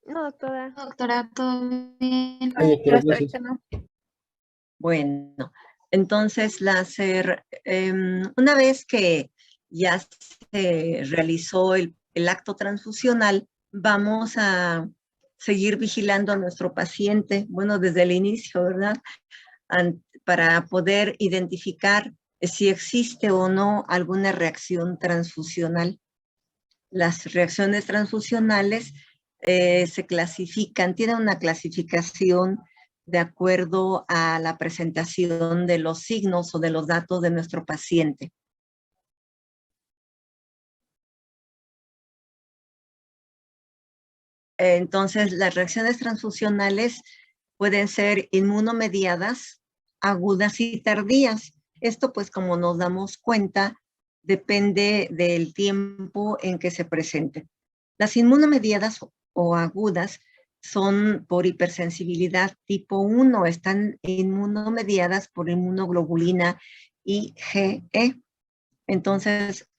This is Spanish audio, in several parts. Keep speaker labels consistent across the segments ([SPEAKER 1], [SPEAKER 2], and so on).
[SPEAKER 1] No, doctora.
[SPEAKER 2] Doctora, ¿todo bien?
[SPEAKER 3] Ay, doctora,
[SPEAKER 1] Hasta
[SPEAKER 3] gracias.
[SPEAKER 1] ahorita no.
[SPEAKER 4] Bueno, entonces una vez que ya se realizó el acto transfusional, vamos a seguir vigilando a nuestro paciente, bueno, desde el inicio, ¿verdad? Para poder identificar si existe o no alguna reacción transfusional. Las reacciones transfusionales se clasifican, tienen una clasificación de acuerdo a la presentación de los signos o de los datos de nuestro paciente. Entonces, las reacciones transfusionales pueden ser inmunomediadas, agudas y tardías. Esto, pues, como nos damos cuenta, depende del tiempo en que se presenten. Las inmunomediadas o agudas son por hipersensibilidad tipo 1, están inmunomediadas por inmunoglobulina IgE. Entonces,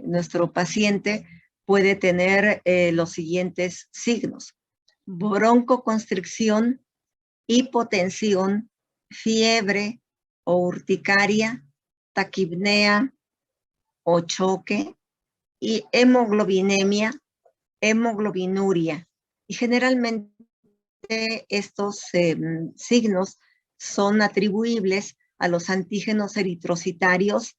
[SPEAKER 4] nuestro paciente puede tener los siguientes signos: broncoconstricción, hipotensión, fiebre o urticaria, taquipnea o choque, y hemoglobinemia, hemoglobinuria. Y generalmente estos signos son atribuibles a los antígenos eritrocitarios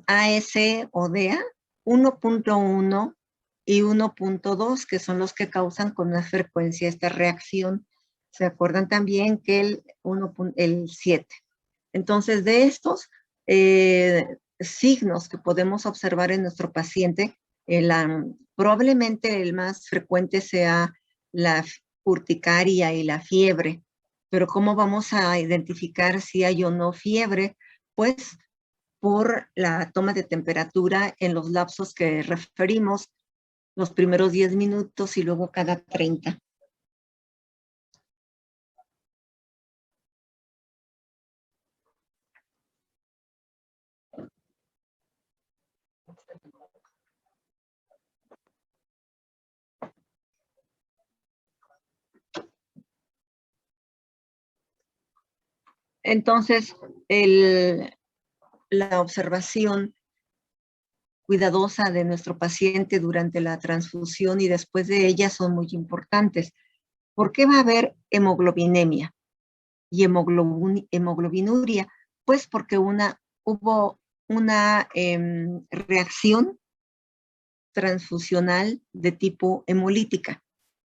[SPEAKER 4] AS o DEA 1.1 y 1.2, que son los que causan con más frecuencia esta reacción. Se acuerdan también que el 7. Entonces, de estos signos que podemos observar en nuestro paciente, probablemente el más frecuente sea la urticaria y la fiebre. Pero ¿cómo vamos a identificar si hay o no fiebre? Pues por la toma de temperatura en los lapsos que referimos, los primeros 10 minutos y luego cada 30. Entonces, la observación cuidadosa de nuestro paciente durante la transfusión y después de ella son muy importantes. ¿Por qué va a haber hemoglobinemia y hemoglobinuria? Pues porque hubo una reacción transfusional de tipo hemolítica.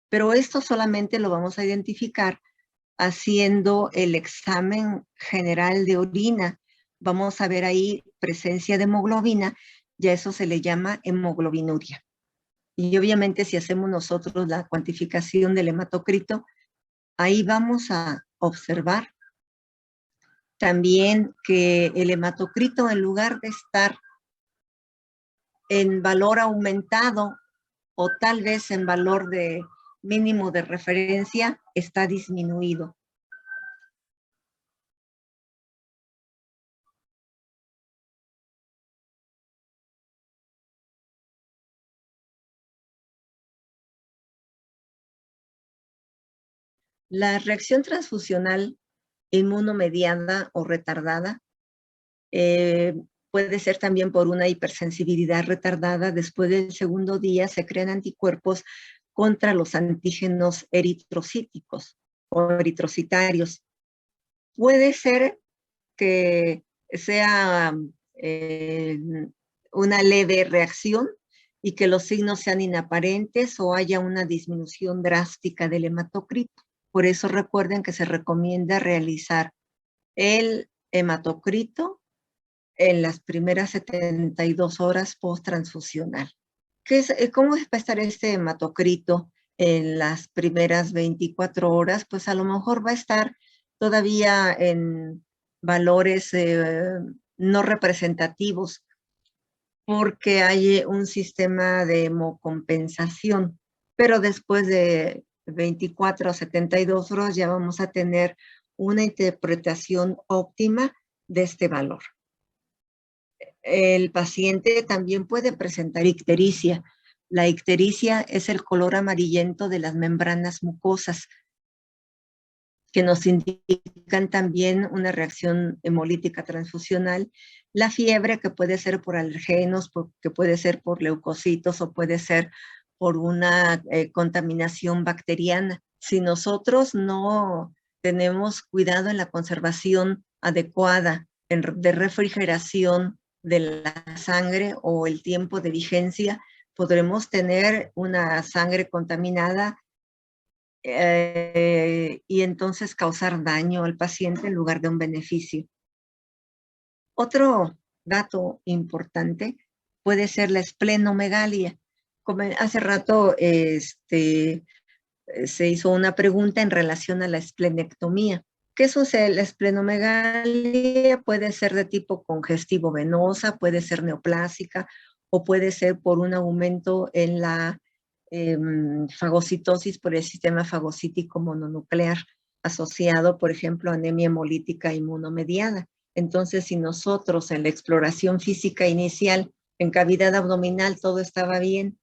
[SPEAKER 4] Pero esto solamente lo vamos a identificar haciendo el examen general de orina. Vamos a ver ahí presencia de hemoglobina, y a eso se le llama hemoglobinuria. Y obviamente si hacemos nosotros la cuantificación del hematocrito, ahí vamos a observar también que el hematocrito, en lugar de estar en valor aumentado o tal vez en valor de mínimo de referencia, está disminuido. La reacción transfusional inmunomediada o retardada puede ser también por una hipersensibilidad retardada. Después del segundo día se crean anticuerpos contra los antígenos eritrocíticos o eritrocitarios. Puede ser que sea una leve reacción y que los signos sean inaparentes o haya una disminución drástica del hematocrito. Por eso recuerden que se recomienda realizar el hematocrito en las primeras 72 horas post-transfusional. ¿Cómo va a estar este hematocrito en las primeras 24 horas? Pues a lo mejor va a estar todavía en valores no representativos, porque hay un sistema de hemocompensación, pero después de 24 a 72 horas ya vamos a tener una interpretación óptima de este valor. El paciente también puede presentar ictericia. La ictericia es el color amarillento de las membranas mucosas, que nos indican también una reacción hemolítica transfusional. La fiebre, que puede ser por alergenos, que puede ser por leucocitos o puede ser por una contaminación bacteriana. Si nosotros no tenemos cuidado en la conservación adecuada de refrigeración de la sangre o el tiempo de vigencia, podremos tener una sangre contaminada y entonces causar daño al paciente en lugar de un beneficio. Otro dato importante puede ser la esplenomegalia. Como hace rato se hizo una pregunta en relación a la esplenectomía. ¿Qué sucede? La esplenomegalia puede ser de tipo congestivo venosa, puede ser neoplásica o puede ser por un aumento en la fagocitosis por el sistema fagocítico mononuclear asociado, por ejemplo, a anemia hemolítica inmunomediada. Entonces, si nosotros en la exploración física inicial, en cavidad abdominal, todo estaba bien,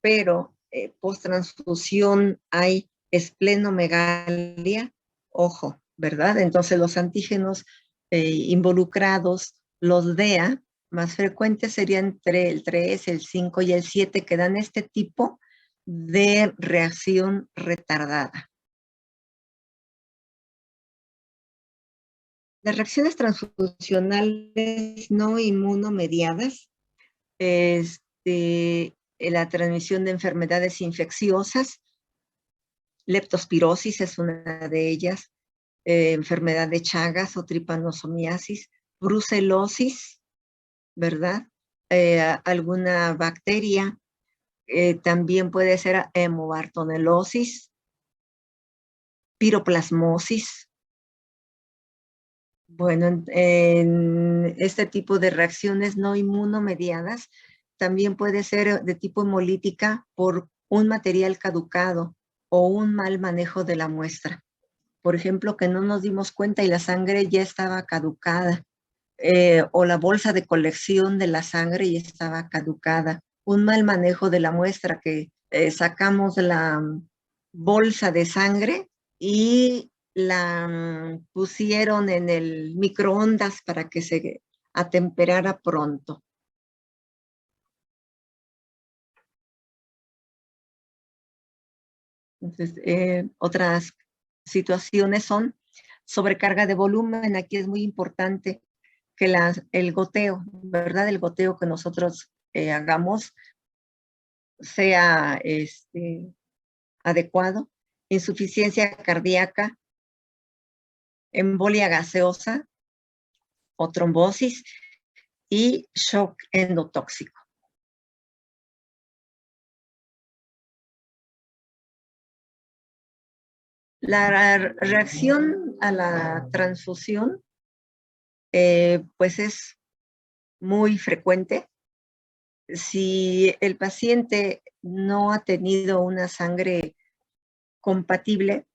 [SPEAKER 4] pero post-transfusión hay esplenomegalia, ojo, ¿verdad? Entonces los antígenos involucrados, los DEA, más frecuentes serían entre el 3, el 5 y el 7, que dan este tipo de reacción retardada. Las reacciones transfusionales no inmunomediadas, la transmisión de enfermedades infecciosas, leptospirosis es una de ellas, enfermedad de Chagas o tripanosomiasis, brucelosis, ¿verdad? Alguna bacteria, también puede ser hemobartonelosis, piroplasmosis. Bueno, en este tipo de reacciones no inmunomediadas también puede ser de tipo hemolítica por un material caducado o un mal manejo de la muestra. Por ejemplo, que no nos dimos cuenta y la sangre ya estaba caducada, o la bolsa de colección de la sangre ya estaba caducada. Un mal manejo de la muestra, que sacamos la bolsa de sangre y la pusieron en el microondas para que se atemperara pronto. Entonces, otras situaciones son sobrecarga de volumen. Aquí es muy importante que el goteo, ¿verdad? El goteo que nosotros hagamos sea adecuado. Insuficiencia cardíaca, embolia gaseosa o trombosis y shock endotóxico. La reacción a la transfusión pues es muy frecuente. Si el paciente no ha tenido una sangre compatible,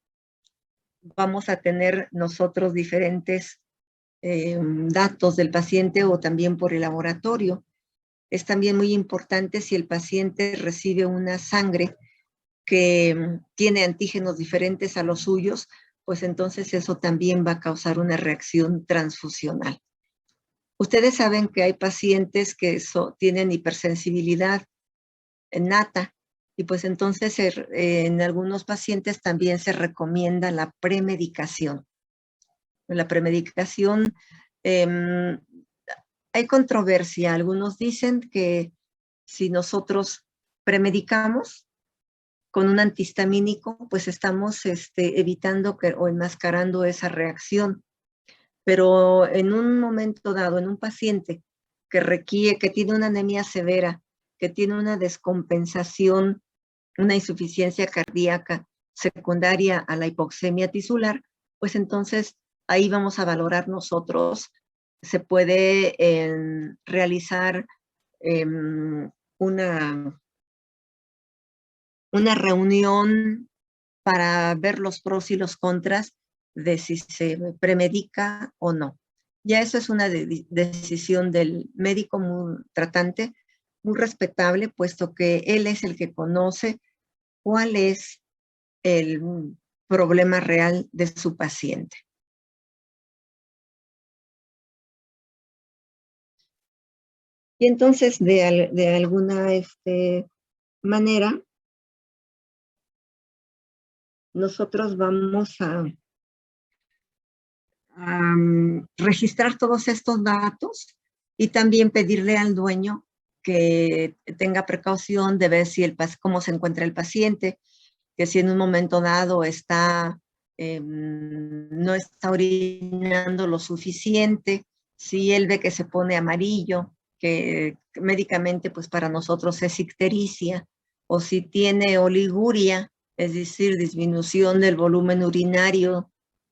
[SPEAKER 4] vamos a tener nosotros diferentes datos del paciente o también por el laboratorio. Es también muy importante si el paciente recibe una sangre que tiene antígenos diferentes a los suyos, pues entonces eso también va a causar una reacción transfusional. Ustedes saben que hay pacientes que tienen hipersensibilidad nata y pues entonces en algunos pacientes también se recomienda la premedicación. La premedicación, hay controversia. Algunos dicen que si nosotros premedicamos con un antihistamínico, pues estamos evitando o enmascarando esa reacción. Pero en un momento dado, en un paciente que tiene una anemia severa, que tiene una descompensación, una insuficiencia cardíaca secundaria a la hipoxemia tisular, pues entonces ahí vamos a valorar nosotros. Se puede realizar una reunión para ver los pros y los contras de si se premedica o no. Ya eso es una decisión del médico tratante, muy respetable, puesto que él es el que conoce cuál es el problema real de su paciente. Y entonces, de alguna manera, nosotros vamos a registrar todos estos datos y también pedirle al dueño que tenga precaución de ver si cómo se encuentra el paciente, que si en un momento dado no está orinando lo suficiente, si él ve que se pone amarillo, que médicamente pues para nosotros es ictericia, o si tiene oliguria, es decir, disminución del volumen urinario,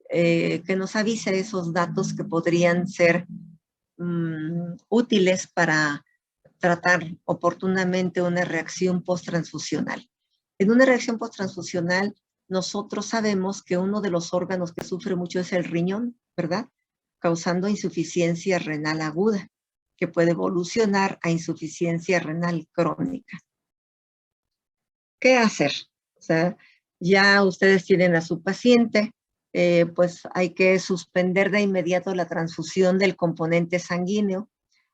[SPEAKER 4] que nos avise esos datos que podrían ser útiles para tratar oportunamente una reacción posttransfusional. En una reacción posttransfusional, nosotros sabemos que uno de los órganos que sufre mucho es el riñón, ¿verdad? Causando insuficiencia renal aguda, que puede evolucionar a insuficiencia renal crónica. ¿Qué hacer? O sea, ya ustedes tienen a su paciente, pues hay que suspender de inmediato la transfusión del componente sanguíneo,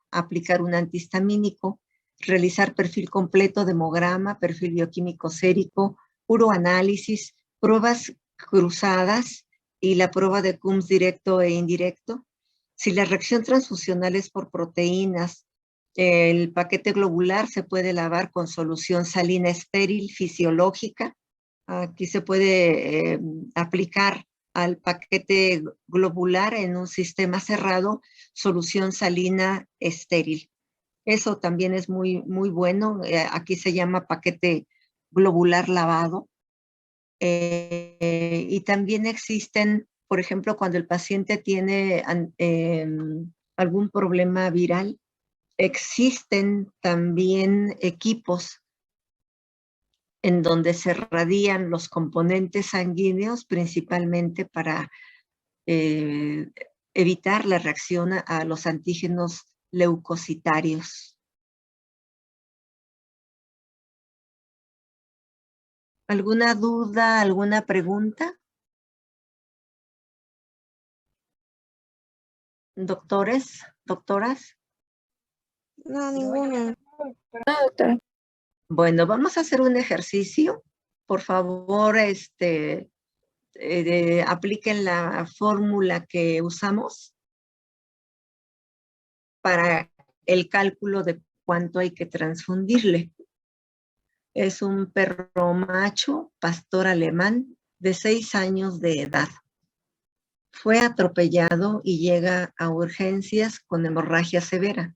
[SPEAKER 4] aplicar un antihistamínico, realizar perfil completo de hemograma, perfil bioquímico sérico, uroanálisis, pruebas cruzadas y la prueba de Coombs directo e indirecto. Si la reacción transfusional es por proteínas, el paquete globular se puede lavar con solución salina estéril fisiológica. Aquí se puede aplicar al paquete globular en un sistema cerrado solución salina estéril. Eso también es muy, muy bueno. Aquí se llama paquete globular lavado. Y también existen, por ejemplo, cuando el paciente tiene algún problema viral, existen también equipos en donde se radian los componentes sanguíneos, principalmente para eh, evitar la reacción a los antígenos leucocitarios. ¿Alguna duda, alguna pregunta? Doctores, doctoras.
[SPEAKER 1] No, ninguna.
[SPEAKER 4] Bueno, vamos a hacer un ejercicio. Por favor, apliquen la fórmula que usamos para el cálculo de cuánto hay que transfundirle. Es un perro macho, pastor alemán, de 6 años de edad. Fue atropellado y llega a urgencias con hemorragia severa.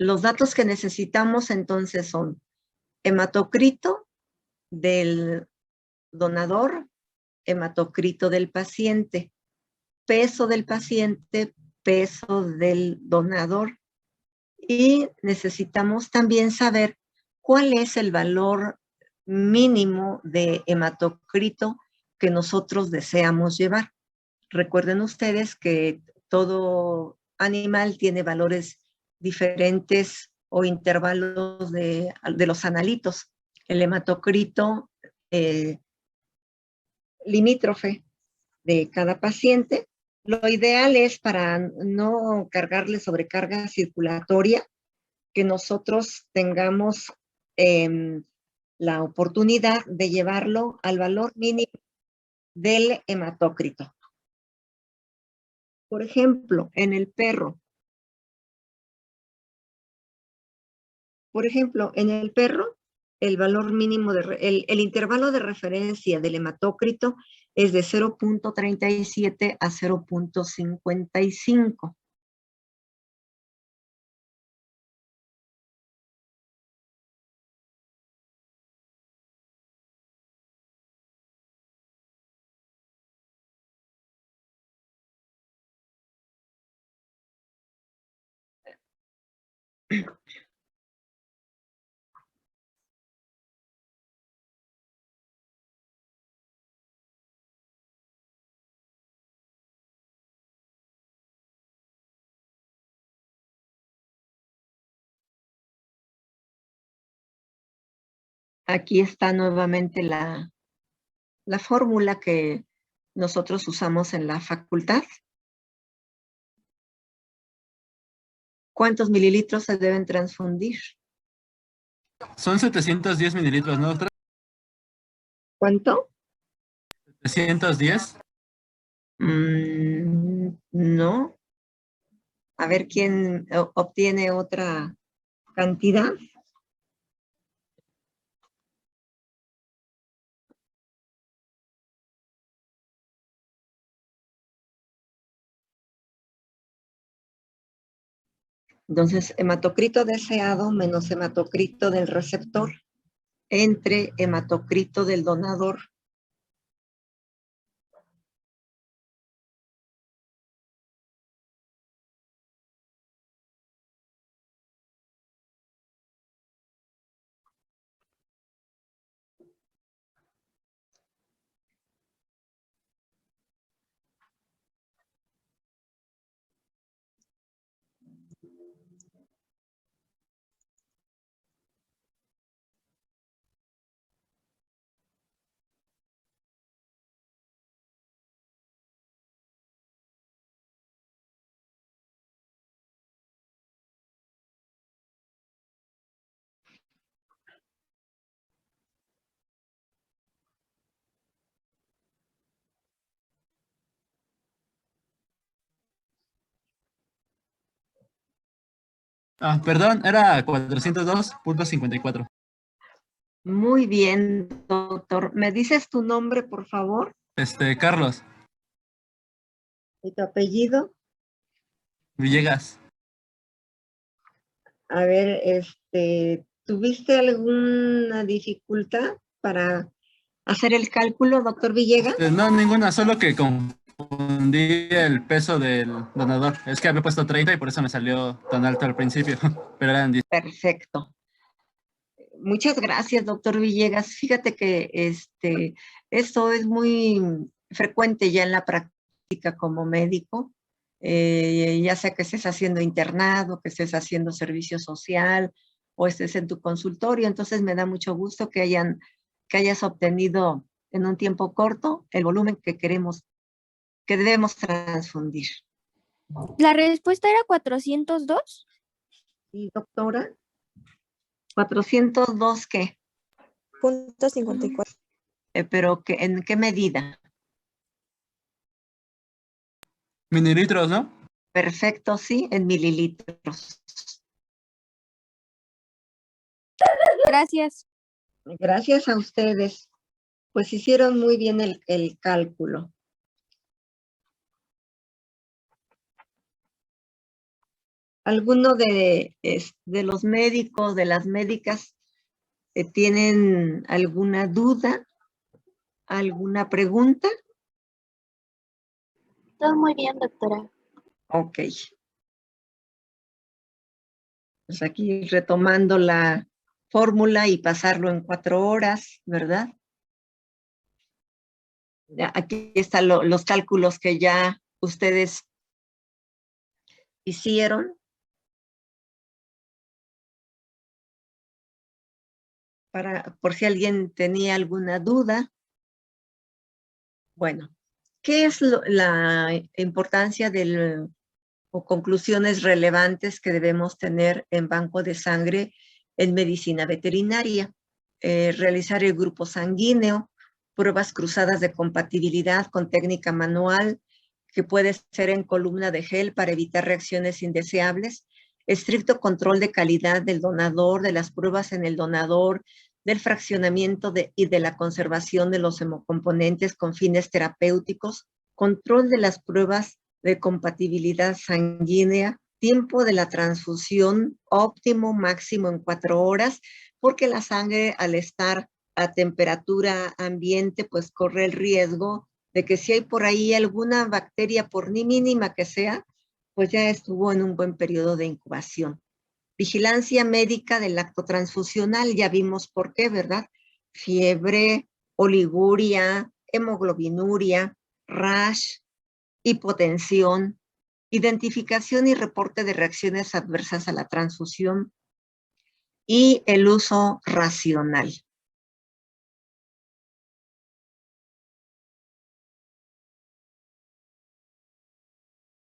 [SPEAKER 4] Los datos que necesitamos entonces son hematocrito del donador, hematocrito del paciente, peso del paciente, peso del donador. Y necesitamos también saber cuál es el valor mínimo de hematocrito que nosotros deseamos llevar. Recuerden ustedes que todo animal tiene valores diferentes o intervalos de los analitos. El hematocrito limítrofe de cada paciente. Lo ideal es, para no cargarle sobrecarga circulatoria, que nosotros tengamos la oportunidad de llevarlo al valor mínimo del hematócrito. Por ejemplo, en el perro. El valor mínimo, el intervalo de referencia del hematócrito es de 0.37 a 0.55. aquí está nuevamente la fórmula que nosotros usamos en la facultad. ¿Cuántos mililitros se deben transfundir?
[SPEAKER 3] Son 710 mililitros, ¿no, doctora?
[SPEAKER 4] ¿Cuánto?
[SPEAKER 3] 710.
[SPEAKER 4] No. A ver quién obtiene otra cantidad. Entonces, hematocrito deseado menos hematocrito del receptor entre hematocrito del donador.
[SPEAKER 3] Perdón, era 402.54.
[SPEAKER 4] Muy bien, doctor. ¿Me dices tu nombre, por favor?
[SPEAKER 3] Carlos
[SPEAKER 4] ¿Y tu apellido?
[SPEAKER 3] Villegas.
[SPEAKER 4] A ver, ¿tuviste alguna dificultad para hacer el cálculo, doctor Villegas?
[SPEAKER 3] No, ninguna, solo que confundí el peso del donador. Es que había puesto 30 y por eso me salió tan alto al principio, pero eran 10.
[SPEAKER 4] Perfecto. Muchas gracias, doctor Villegas. Fíjate que esto es muy frecuente ya en la práctica como médico, ya sea que estés haciendo internado, que estés haciendo servicio social o estés en tu consultorio. Entonces me da mucho gusto que hayas obtenido en un tiempo corto el volumen que debemos transfundir.
[SPEAKER 1] La respuesta era 402.
[SPEAKER 4] ¿Y doctora? ¿402 qué?
[SPEAKER 1] .54.
[SPEAKER 4] Pero ¿en qué medida?
[SPEAKER 3] Mililitros, ¿no?
[SPEAKER 4] Perfecto, sí, en mililitros.
[SPEAKER 1] Gracias.
[SPEAKER 4] Gracias a ustedes. Pues hicieron muy bien el cálculo. ¿Alguno de los médicos, de las médicas, tienen alguna duda, alguna pregunta?
[SPEAKER 2] Todo muy bien, doctora.
[SPEAKER 4] Ok. Pues aquí retomando la fórmula y pasarlo en 4 horas, ¿verdad? Aquí están los cálculos que ya ustedes hicieron. Por si alguien tenía alguna duda. Bueno, ¿qué es la importancia o conclusiones relevantes que debemos tener en banco de sangre en medicina veterinaria? Realizar el grupo sanguíneo, pruebas cruzadas de compatibilidad con técnica manual, que puede ser en columna de gel para evitar reacciones indeseables, estricto control de calidad del donador, de las pruebas en el donador, del fraccionamiento y de la conservación de los hemocomponentes con fines terapéuticos, control de las pruebas de compatibilidad sanguínea, tiempo de la transfusión óptimo máximo en 4 horas, porque la sangre al estar a temperatura ambiente, pues corre el riesgo de que si hay por ahí alguna bacteria, por ni mínima que sea, pues ya estuvo en un buen periodo de incubación. Vigilancia médica del acto transfusional, ya vimos por qué, ¿verdad? Fiebre, oliguria, hemoglobinuria, rash, hipotensión, identificación y reporte de reacciones adversas a la transfusión y el uso racional.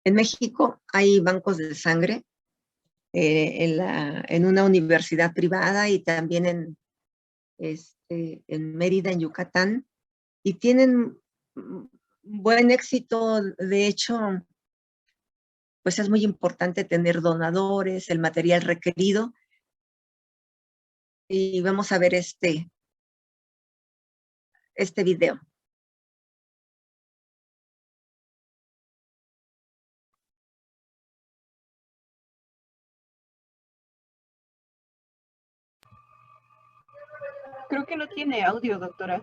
[SPEAKER 4] En México hay bancos de sangre en una universidad privada y también en Mérida, en Yucatán, y tienen buen éxito. De hecho, pues es muy importante tener donadores, el material requerido. Y vamos a ver este video.
[SPEAKER 5] Creo que no tiene audio, doctora.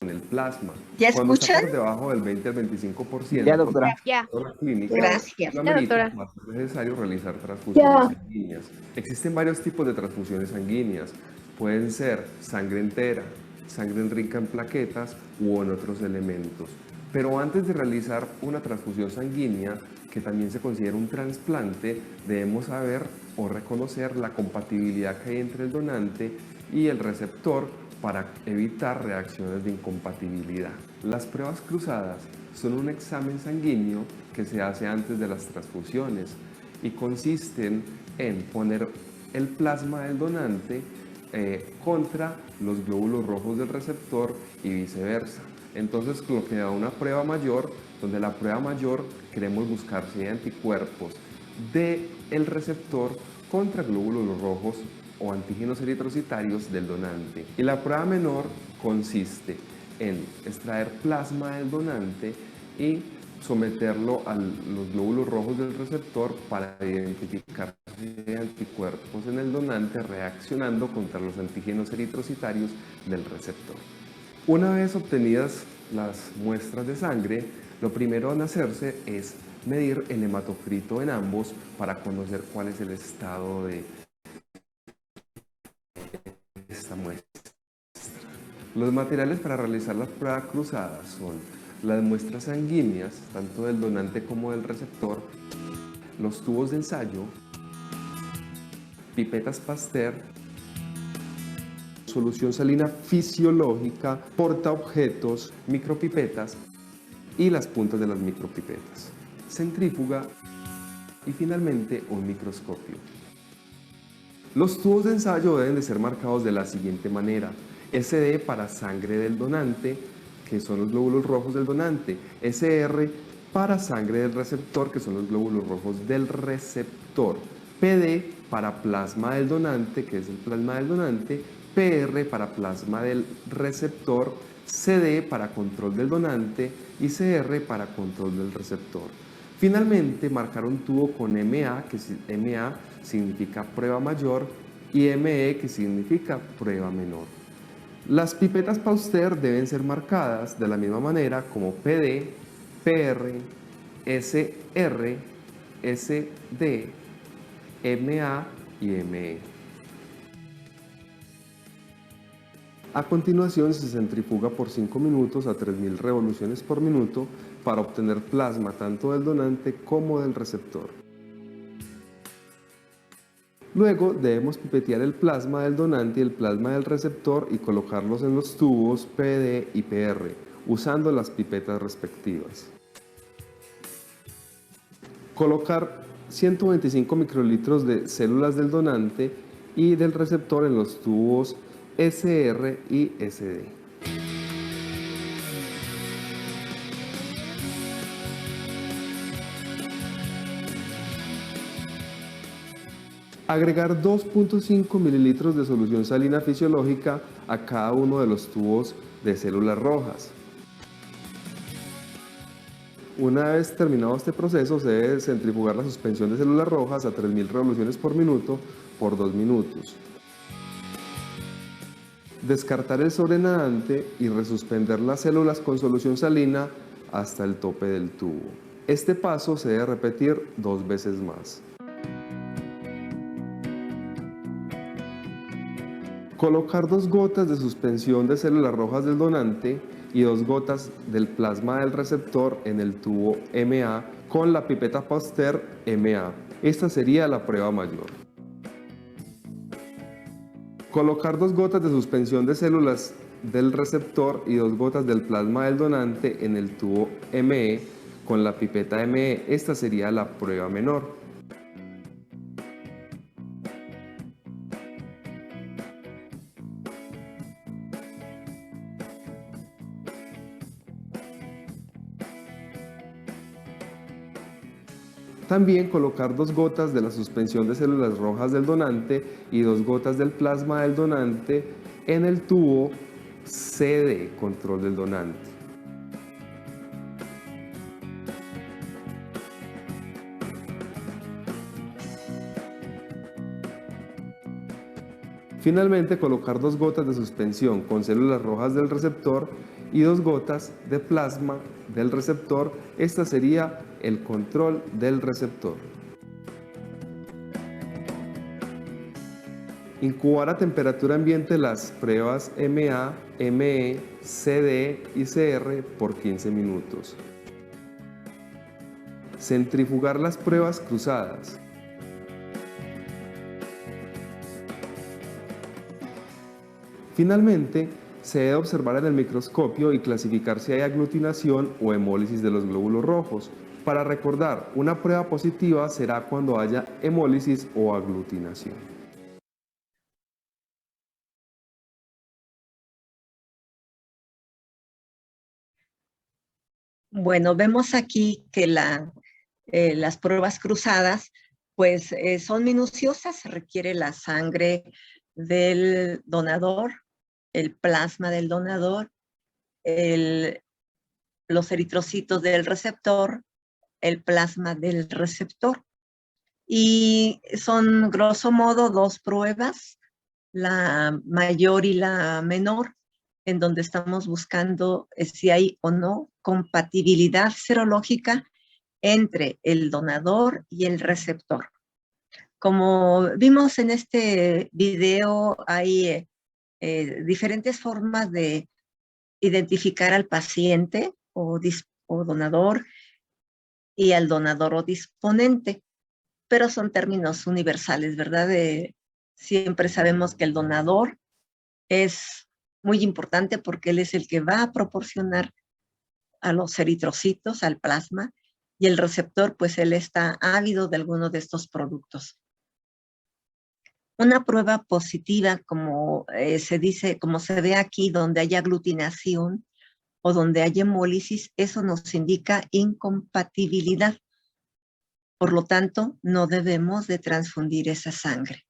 [SPEAKER 6] En el plasma.
[SPEAKER 4] ¿Ya
[SPEAKER 6] Cuando está
[SPEAKER 4] escuchan?
[SPEAKER 6] por debajo del 20 al 25%,
[SPEAKER 7] Ya, doctora.
[SPEAKER 1] Ya.
[SPEAKER 6] la clínica,
[SPEAKER 4] Gracias.
[SPEAKER 6] no
[SPEAKER 1] Ya,
[SPEAKER 6] amerita,
[SPEAKER 1] doctora.
[SPEAKER 6] va a ser necesario realizar transfusiones sanguíneas. Existen varios tipos de transfusiones sanguíneas. Pueden ser sangre entera, sangre rica en plaquetas u en otros elementos. Pero antes de realizar una transfusión sanguínea, que también se considera un trasplante, debemos saber o reconocer la compatibilidad que hay entre el donante y el receptor para evitar reacciones de incompatibilidad. Las pruebas cruzadas son un examen sanguíneo que se hace antes de las transfusiones y consisten en poner el plasma del donante contra los glóbulos rojos del receptor y viceversa. Entonces, lo que da una prueba mayor, donde la prueba mayor queremos buscar si hay anticuerpos del receptor contra glóbulos rojos o antígenos eritrocitarios del donante. Y la prueba menor consiste en extraer plasma del donante y someterlo a los glóbulos rojos del receptor para identificar si hay anticuerpos en el donante reaccionando contra los antígenos eritrocitarios del receptor. Una vez obtenidas las muestras de sangre, lo primero en hacerse es medir el hematocrito en ambos para conocer cuál es el estado de esta muestra. Los materiales para realizar las pruebas cruzadas son las muestras sanguíneas, tanto del donante como del receptor, los tubos de ensayo, pipetas Pasteur, solución salina fisiológica, portaobjetos, micropipetas y las puntas de las micropipetas, centrífuga y finalmente un microscopio. Los tubos de ensayo deben de ser marcados de la siguiente manera: SD para sangre del donante, que son los glóbulos rojos del donante; SR para sangre del receptor, que son los glóbulos rojos del receptor; PD para plasma del donante, que es el plasma del donante; PR para plasma del receptor; CD para control del donante y CR para control del receptor. Finalmente, marcar un tubo con MA, que MA significa prueba mayor, y ME, que significa prueba menor. Las pipetas Pasteur deben ser marcadas de la misma manera como PD, PR, SR, SD, MA y ME. A continuación se centrifuga por 5 minutos a 3000 revoluciones por minuto para obtener plasma tanto del donante como del receptor. Luego debemos pipetear el plasma del donante y el plasma del receptor y colocarlos en los tubos PD y PR, usando las pipetas respectivas. Colocar 125 microlitros de células del donante y del receptor en los tubos SR y SD. Agregar 2.5 mililitros de solución salina fisiológica a cada uno de los tubos de células rojas. Una vez terminado este proceso, se debe centrifugar la suspensión de células rojas a 3000 revoluciones por minuto por 2 minutos. Descartar el sobrenadante y resuspender las células con solución salina hasta el tope del tubo. Este paso se debe repetir 2 veces más. Colocar 2 gotas de suspensión de células rojas del donante y 2 gotas del plasma del receptor en el tubo MA con la pipeta Pasteur MA. Esta sería la prueba mayor. Colocar 2 gotas de suspensión de células del receptor y 2 gotas del plasma del donante en el tubo ME con la pipeta ME. Esta sería la prueba menor. También colocar 2 gotas de la suspensión de células rojas del donante y 2 gotas del plasma del donante en el tubo CD, control del donante. Finalmente, colocar 2 gotas de suspensión con células rojas del receptor y 2 gotas de plasma del receptor. Esta sería el control del receptor. Incubar a temperatura ambiente las pruebas MA, ME, CD y CR por 15 minutos. Centrifugar las pruebas cruzadas. Finalmente, se debe observar en el microscopio y clasificar si hay aglutinación o hemólisis de los glóbulos rojos. Para recordar, una prueba positiva será cuando haya hemólisis o aglutinación.
[SPEAKER 4] Bueno, vemos aquí que las pruebas cruzadas pues son minuciosas, se requiere la sangre del donador, el plasma del donador, los eritrocitos del receptor, el plasma del receptor. Y son, grosso modo, 2 pruebas, la mayor y la menor, en donde estamos buscando si hay o no compatibilidad serológica entre el donador y el receptor. Como vimos en este video, hay diferentes formas de identificar al paciente o donador y al donador o disponente, pero son términos universales, ¿verdad? Siempre sabemos que el donador es muy importante porque él es el que va a proporcionar a los eritrocitos, al plasma, y el receptor, pues él está ávido de alguno de estos productos. Una prueba positiva, como se dice, como se ve aquí, donde hay aglutinación o donde hay hemólisis, eso nos indica incompatibilidad. Por lo tanto, no debemos de transfundir esa sangre.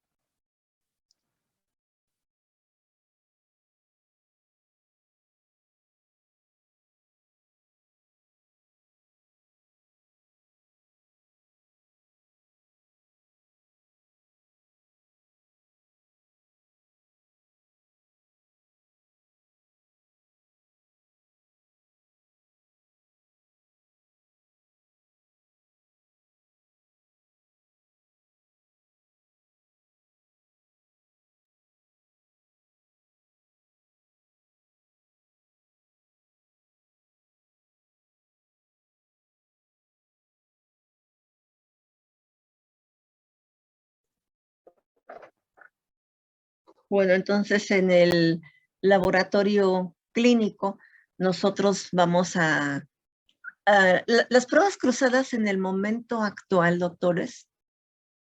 [SPEAKER 4] Bueno, entonces en el laboratorio clínico nosotros vamos las pruebas cruzadas en el momento actual, doctores,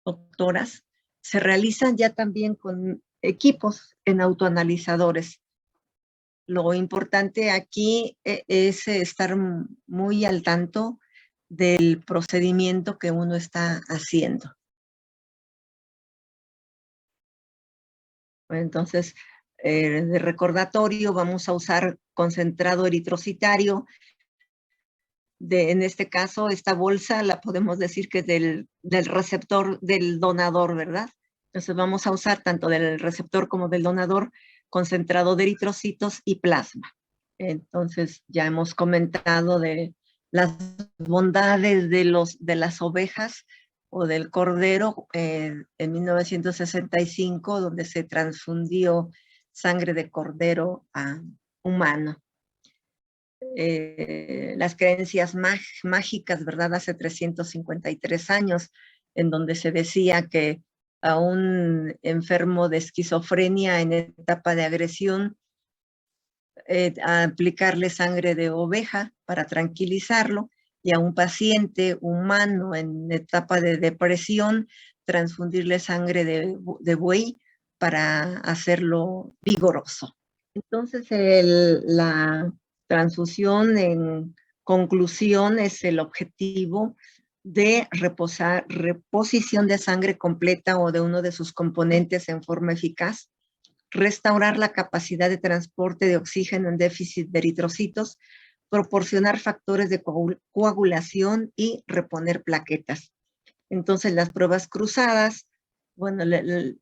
[SPEAKER 4] doctoras, se realizan ya también con equipos en autoanalizadores. Lo importante aquí es estar muy al tanto del procedimiento que uno está haciendo. Entonces, de recordatorio vamos a usar concentrado eritrocitario. En este caso, esta bolsa la podemos decir que es del receptor del donador, ¿verdad? Entonces vamos a usar tanto del receptor como del donador concentrado de eritrocitos y plasma. Entonces ya hemos comentado de las bondades de las ovejas o del cordero en 1965, donde se transfundió sangre de cordero a humano. Las creencias mágicas, ¿verdad? Hace 353 años, en donde se decía que a un enfermo de esquizofrenia en etapa de agresión, aplicarle sangre de oveja para tranquilizarlo, y a un paciente humano en etapa de depresión, transfundirle sangre de buey para hacerlo vigoroso. Entonces, la transfusión, en conclusión, es el objetivo de reposición de sangre completa o de uno de sus componentes en forma eficaz, restaurar la capacidad de transporte de oxígeno en déficit de eritrocitos, proporcionar factores de coagulación y reponer plaquetas. Entonces, las pruebas cruzadas, bueno,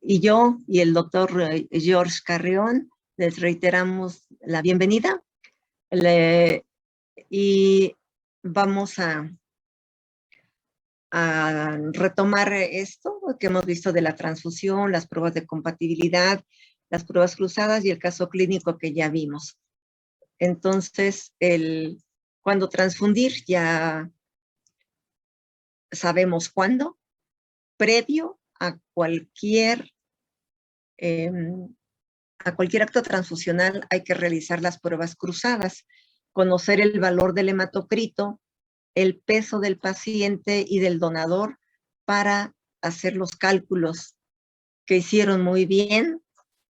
[SPEAKER 4] y yo y el doctor George Carrión les reiteramos la bienvenida y vamos a retomar esto que hemos visto de la transfusión, las pruebas de compatibilidad, las pruebas cruzadas y el caso clínico que ya vimos. Entonces, cuando transfundir ya sabemos cuándo, previo a cualquier acto transfusional hay que realizar las pruebas cruzadas, conocer el valor del hematocrito, el peso del paciente y del donador para hacer los cálculos que hicieron muy bien.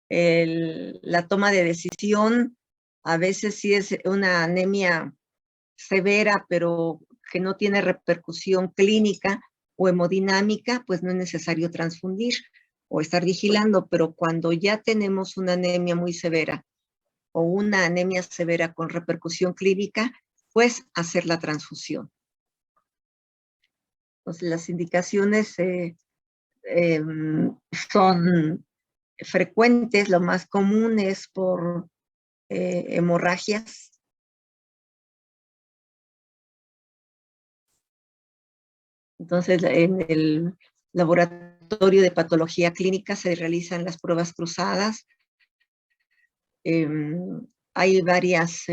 [SPEAKER 4] La toma de decisión, a veces sí es una anemia severa, pero que no tiene repercusión clínica o hemodinámica, pues no es necesario transfundir o estar vigilando, pero cuando ya tenemos una anemia muy severa o una anemia severa con repercusión clínica, pues hacer la transfusión. Entonces, las indicaciones son frecuentes, lo más común es por hemorragias. Entonces, en el laboratorio de patología clínica se realizan las pruebas cruzadas. Hay varias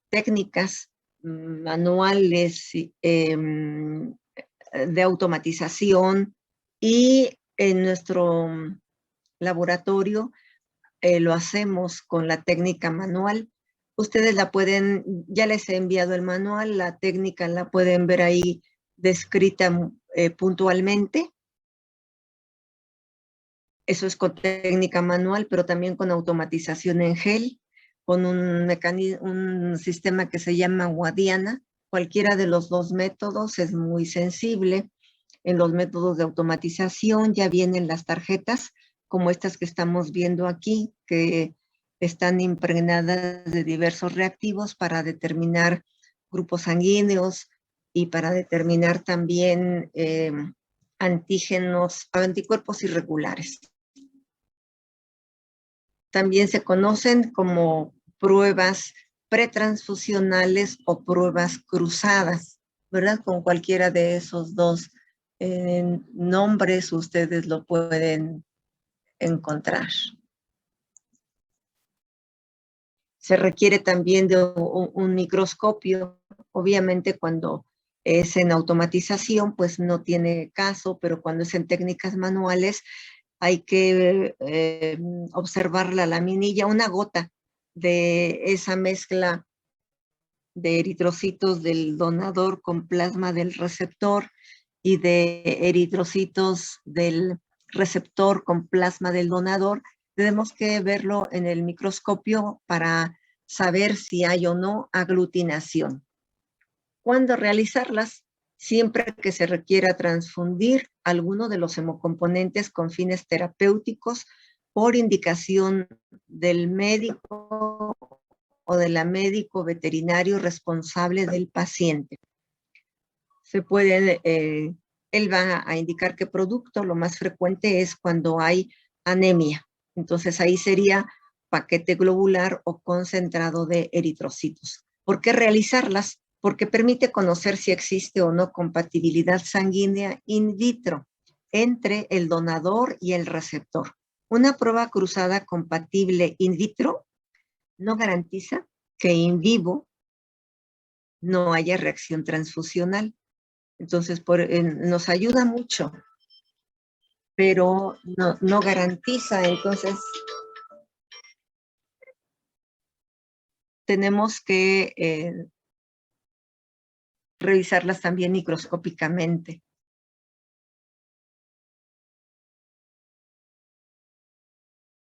[SPEAKER 4] técnicas manuales de automatización, y en nuestro laboratorio lo hacemos con la técnica manual. Ustedes la pueden, ya les he enviado el manual, la técnica la pueden ver ahí descrita puntualmente. Eso es con técnica manual, pero también con automatización en gel, con un sistema que se llama Guadiana. Cualquiera de los dos métodos es muy sensible. En los métodos de automatización ya vienen las tarjetas, como estas que estamos viendo aquí, que están impregnadas de diversos reactivos para determinar grupos sanguíneos y para determinar también anticuerpos irregulares. También se conocen como pruebas pretransfusionales o pruebas cruzadas, ¿verdad? Con cualquiera de esos dos nombres ustedes lo pueden encontrar. Se requiere también de un microscopio. Obviamente cuando es en automatización pues no tiene caso, pero cuando es en técnicas manuales hay que observar la laminilla, una gota de esa mezcla de eritrocitos del donador con plasma del receptor y de eritrocitos del receptor con plasma del donador. Tenemos que verlo en el microscopio para saber si hay o no aglutinación. ¿Cuándo realizarlas? Siempre que se requiera transfundir alguno de los hemocomponentes con fines terapéuticos por indicación del médico o de la médico veterinario responsable del paciente. Se puede, él va a indicar qué producto. Lo más frecuente es cuando hay anemia. Entonces ahí sería paquete globular o concentrado de eritrocitos. ¿Por qué realizarlas? Porque permite conocer si existe o no compatibilidad sanguínea in vitro entre el donador y el receptor. Una prueba cruzada compatible in vitro no garantiza que in vivo no haya reacción transfusional. Entonces, nos ayuda mucho pero no garantiza. Entonces, tenemos que revisarlas también microscópicamente.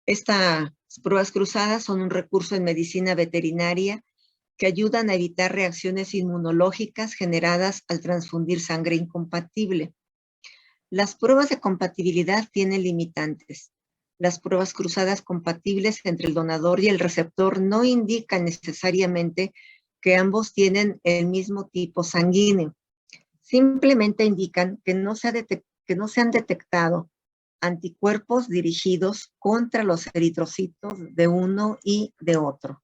[SPEAKER 4] Estas pruebas cruzadas son un recurso en medicina veterinaria que ayudan a evitar reacciones inmunológicas generadas al transfundir sangre incompatible. Las pruebas de compatibilidad tienen limitantes. Las pruebas cruzadas compatibles entre el donador y el receptor no indican necesariamente que ambos tienen el mismo tipo sanguíneo. Simplemente indican que no se han detectado anticuerpos dirigidos contra los eritrocitos de uno y de otro.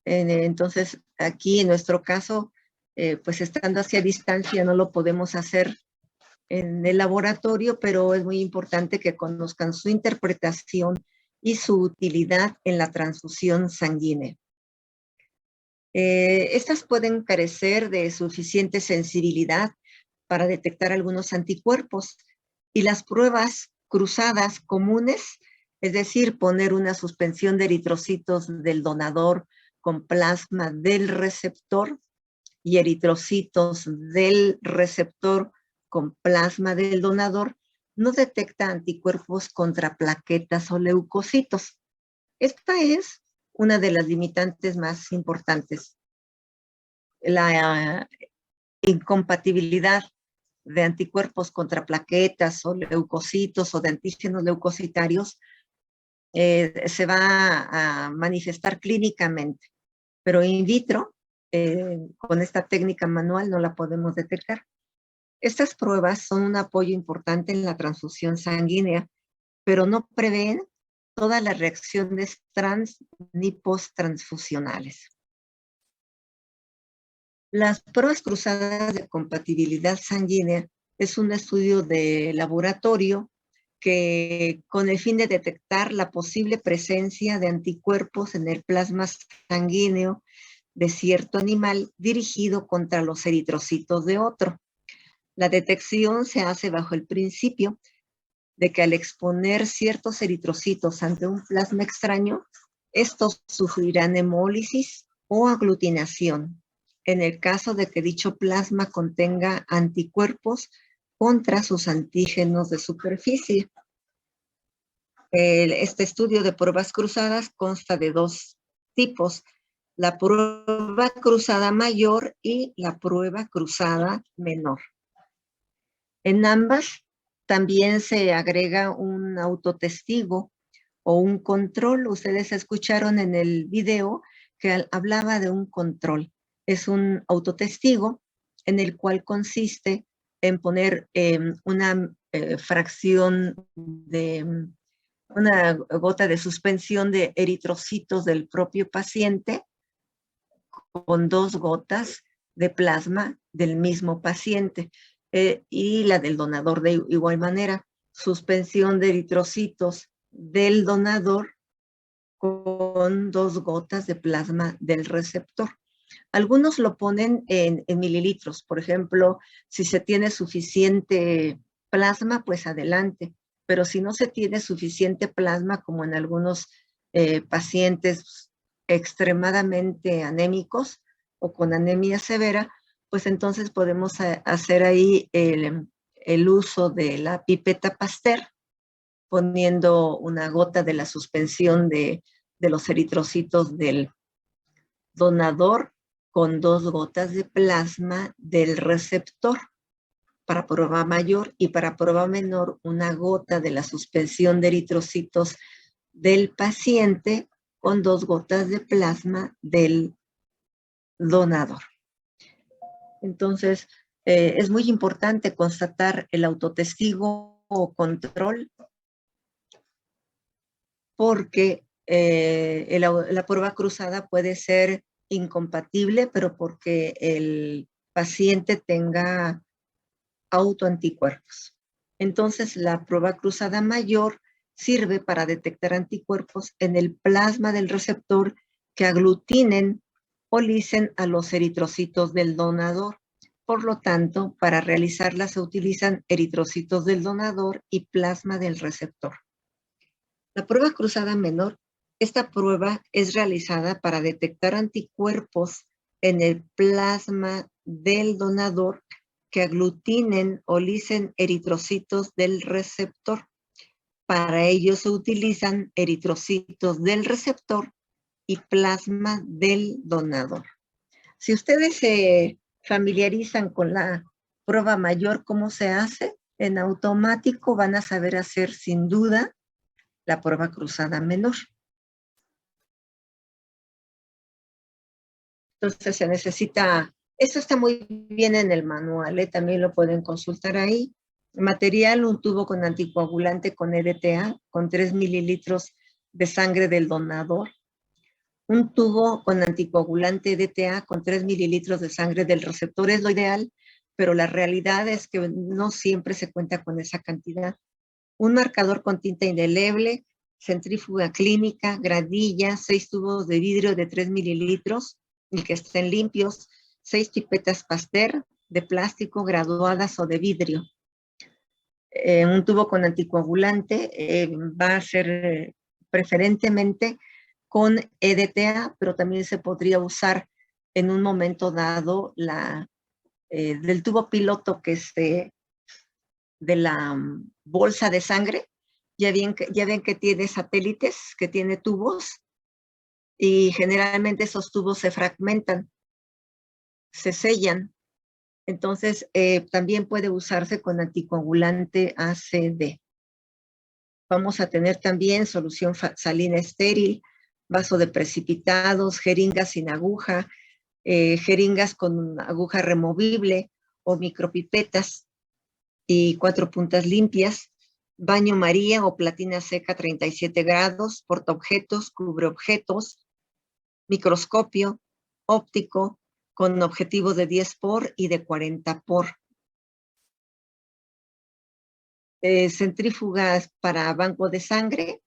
[SPEAKER 4] Entonces, aquí en nuestro caso, pues estando hacia distancia no lo podemos hacer en el laboratorio, pero es muy importante que conozcan su interpretación y su utilidad en la transfusión sanguínea. Estas pueden carecer de suficiente sensibilidad para detectar algunos anticuerpos, y las pruebas cruzadas comunes, es decir, poner una suspensión de eritrocitos del donador con plasma del receptor y eritrocitos del receptor con plasma del donador, no detecta anticuerpos contra plaquetas o leucocitos. Esta es una de las limitantes más importantes. La incompatibilidad de anticuerpos contra plaquetas o leucocitos o de antígenos leucocitarios se va a manifestar clínicamente, pero in vitro, con esta técnica manual no la podemos detectar. Estas pruebas son un apoyo importante en la transfusión sanguínea, pero no prevén todas las reacciones trans ni post-transfusionales. Las pruebas cruzadas de compatibilidad sanguínea es un estudio de laboratorio que, con el fin de detectar la posible presencia de anticuerpos en el plasma sanguíneo de cierto animal dirigido contra los eritrocitos de otro. La detección se hace bajo el principio de que al exponer ciertos eritrocitos ante un plasma extraño, estos sufrirán hemólisis o aglutinación, en el caso de que dicho plasma contenga anticuerpos contra sus antígenos de superficie. Este estudio de pruebas cruzadas consta de dos tipos: la prueba cruzada mayor y la prueba cruzada menor. En ambas también se agrega un autotestigo o un control. Ustedes escucharon en el video que hablaba de un control. Es un autotestigo en el cual consiste en poner una fracción de una gota de suspensión de eritrocitos del propio paciente con 2 gotas de plasma del mismo paciente. Y la del donador de igual manera, suspensión de eritrocitos del donador con 2 gotas de plasma del receptor. Algunos lo ponen en mililitros. Por ejemplo, si se tiene suficiente plasma, pues adelante. Pero si no se tiene suficiente plasma, como en algunos pacientes extremadamente anémicos o con anemia severa, pues entonces podemos hacer ahí el uso de la pipeta Pasteur, poniendo una gota de la suspensión de los eritrocitos del donador con 2 gotas de plasma del receptor para prueba mayor, y para prueba menor una gota de la suspensión de eritrocitos del paciente con 2 gotas de plasma del donador. Entonces, es muy importante constatar el autotestigo o control, porque la prueba cruzada puede ser incompatible, pero porque el paciente tenga autoanticuerpos. Entonces, la prueba cruzada mayor sirve para detectar anticuerpos en el plasma del receptor que aglutinen o lisen a los eritrocitos del donador. Por lo tanto, para realizarla se utilizan eritrocitos del donador y plasma del receptor. La prueba cruzada menor, esta prueba es realizada para detectar anticuerpos en el plasma del donador que aglutinen o lisen eritrocitos del receptor. Para ello se utilizan eritrocitos del receptor y plasma del donador. Si ustedes se familiarizan con la prueba mayor, cómo se hace, en automático van a saber hacer sin duda la prueba cruzada menor. Entonces se necesita, esto está muy bien en el manual, también lo pueden consultar ahí. Material, un tubo con anticoagulante con EDTA, con 3 mililitros de sangre del donador. Un tubo con anticoagulante EDTA con 3 mililitros de sangre del receptor es lo ideal, pero la realidad es que no siempre se cuenta con esa cantidad. Un marcador con tinta indeleble, centrífuga clínica, gradilla, 6 tubos de vidrio de 3 mililitros, y que estén limpios, 6 pipetas Pasteur de plástico graduadas o de vidrio. Un tubo con anticoagulante va a ser preferentemente con EDTA, pero también se podría usar en un momento dado del tubo piloto que es de la bolsa de sangre. Ya ven que tiene satélites, que tiene tubos, y generalmente esos tubos se fragmentan, se sellan. Entonces, también puede usarse con anticoagulante ACD. Vamos a tener también solución salina estéril, vaso de precipitados, jeringas sin aguja, jeringas con aguja removible o micropipetas y 4 puntas limpias, baño María o platina seca 37 grados, portaobjetos, cubreobjetos, microscopio óptico con objetivo de 10 por y de 40 por. Centrífugas para banco de sangre.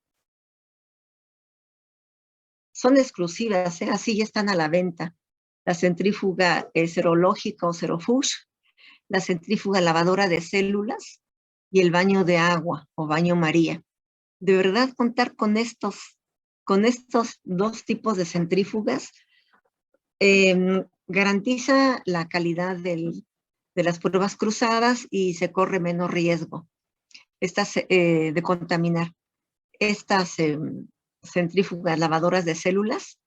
[SPEAKER 4] Son exclusivas, así ya están a la venta. La centrífuga serológica o Serofuge, la centrífuga lavadora de células y el baño de agua o baño María. De verdad, contar con estos 2 tipos de centrífugas garantiza la calidad de las pruebas cruzadas y se corre menos riesgo de contaminar. Estas centrífugas lavadoras de células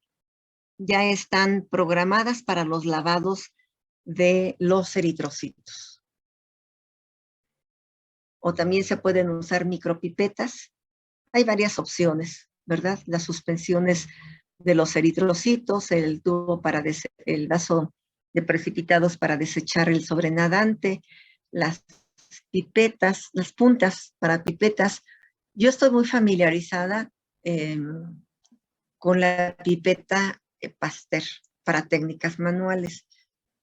[SPEAKER 4] ya están programadas para los lavados de los eritrocitos. O también se pueden usar micropipetas. Hay varias opciones, ¿verdad? Las suspensiones de los eritrocitos, el tubo el vaso de precipitados para desechar el sobrenadante, las pipetas, las puntas para pipetas. Yo estoy muy familiarizada con la pipeta Pasteur para técnicas manuales.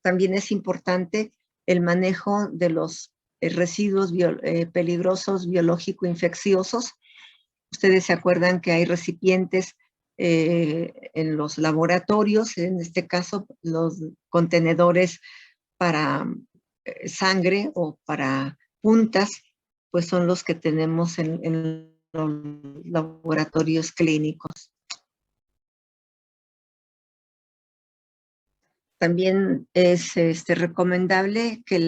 [SPEAKER 4] También es importante el manejo de los residuos peligrosos biológico-infecciosos. Ustedes se acuerdan que hay recipientes en los laboratorios, en este caso los contenedores para sangre o para puntas, pues son los que tenemos en los laboratorios clínicos. También es recomendable que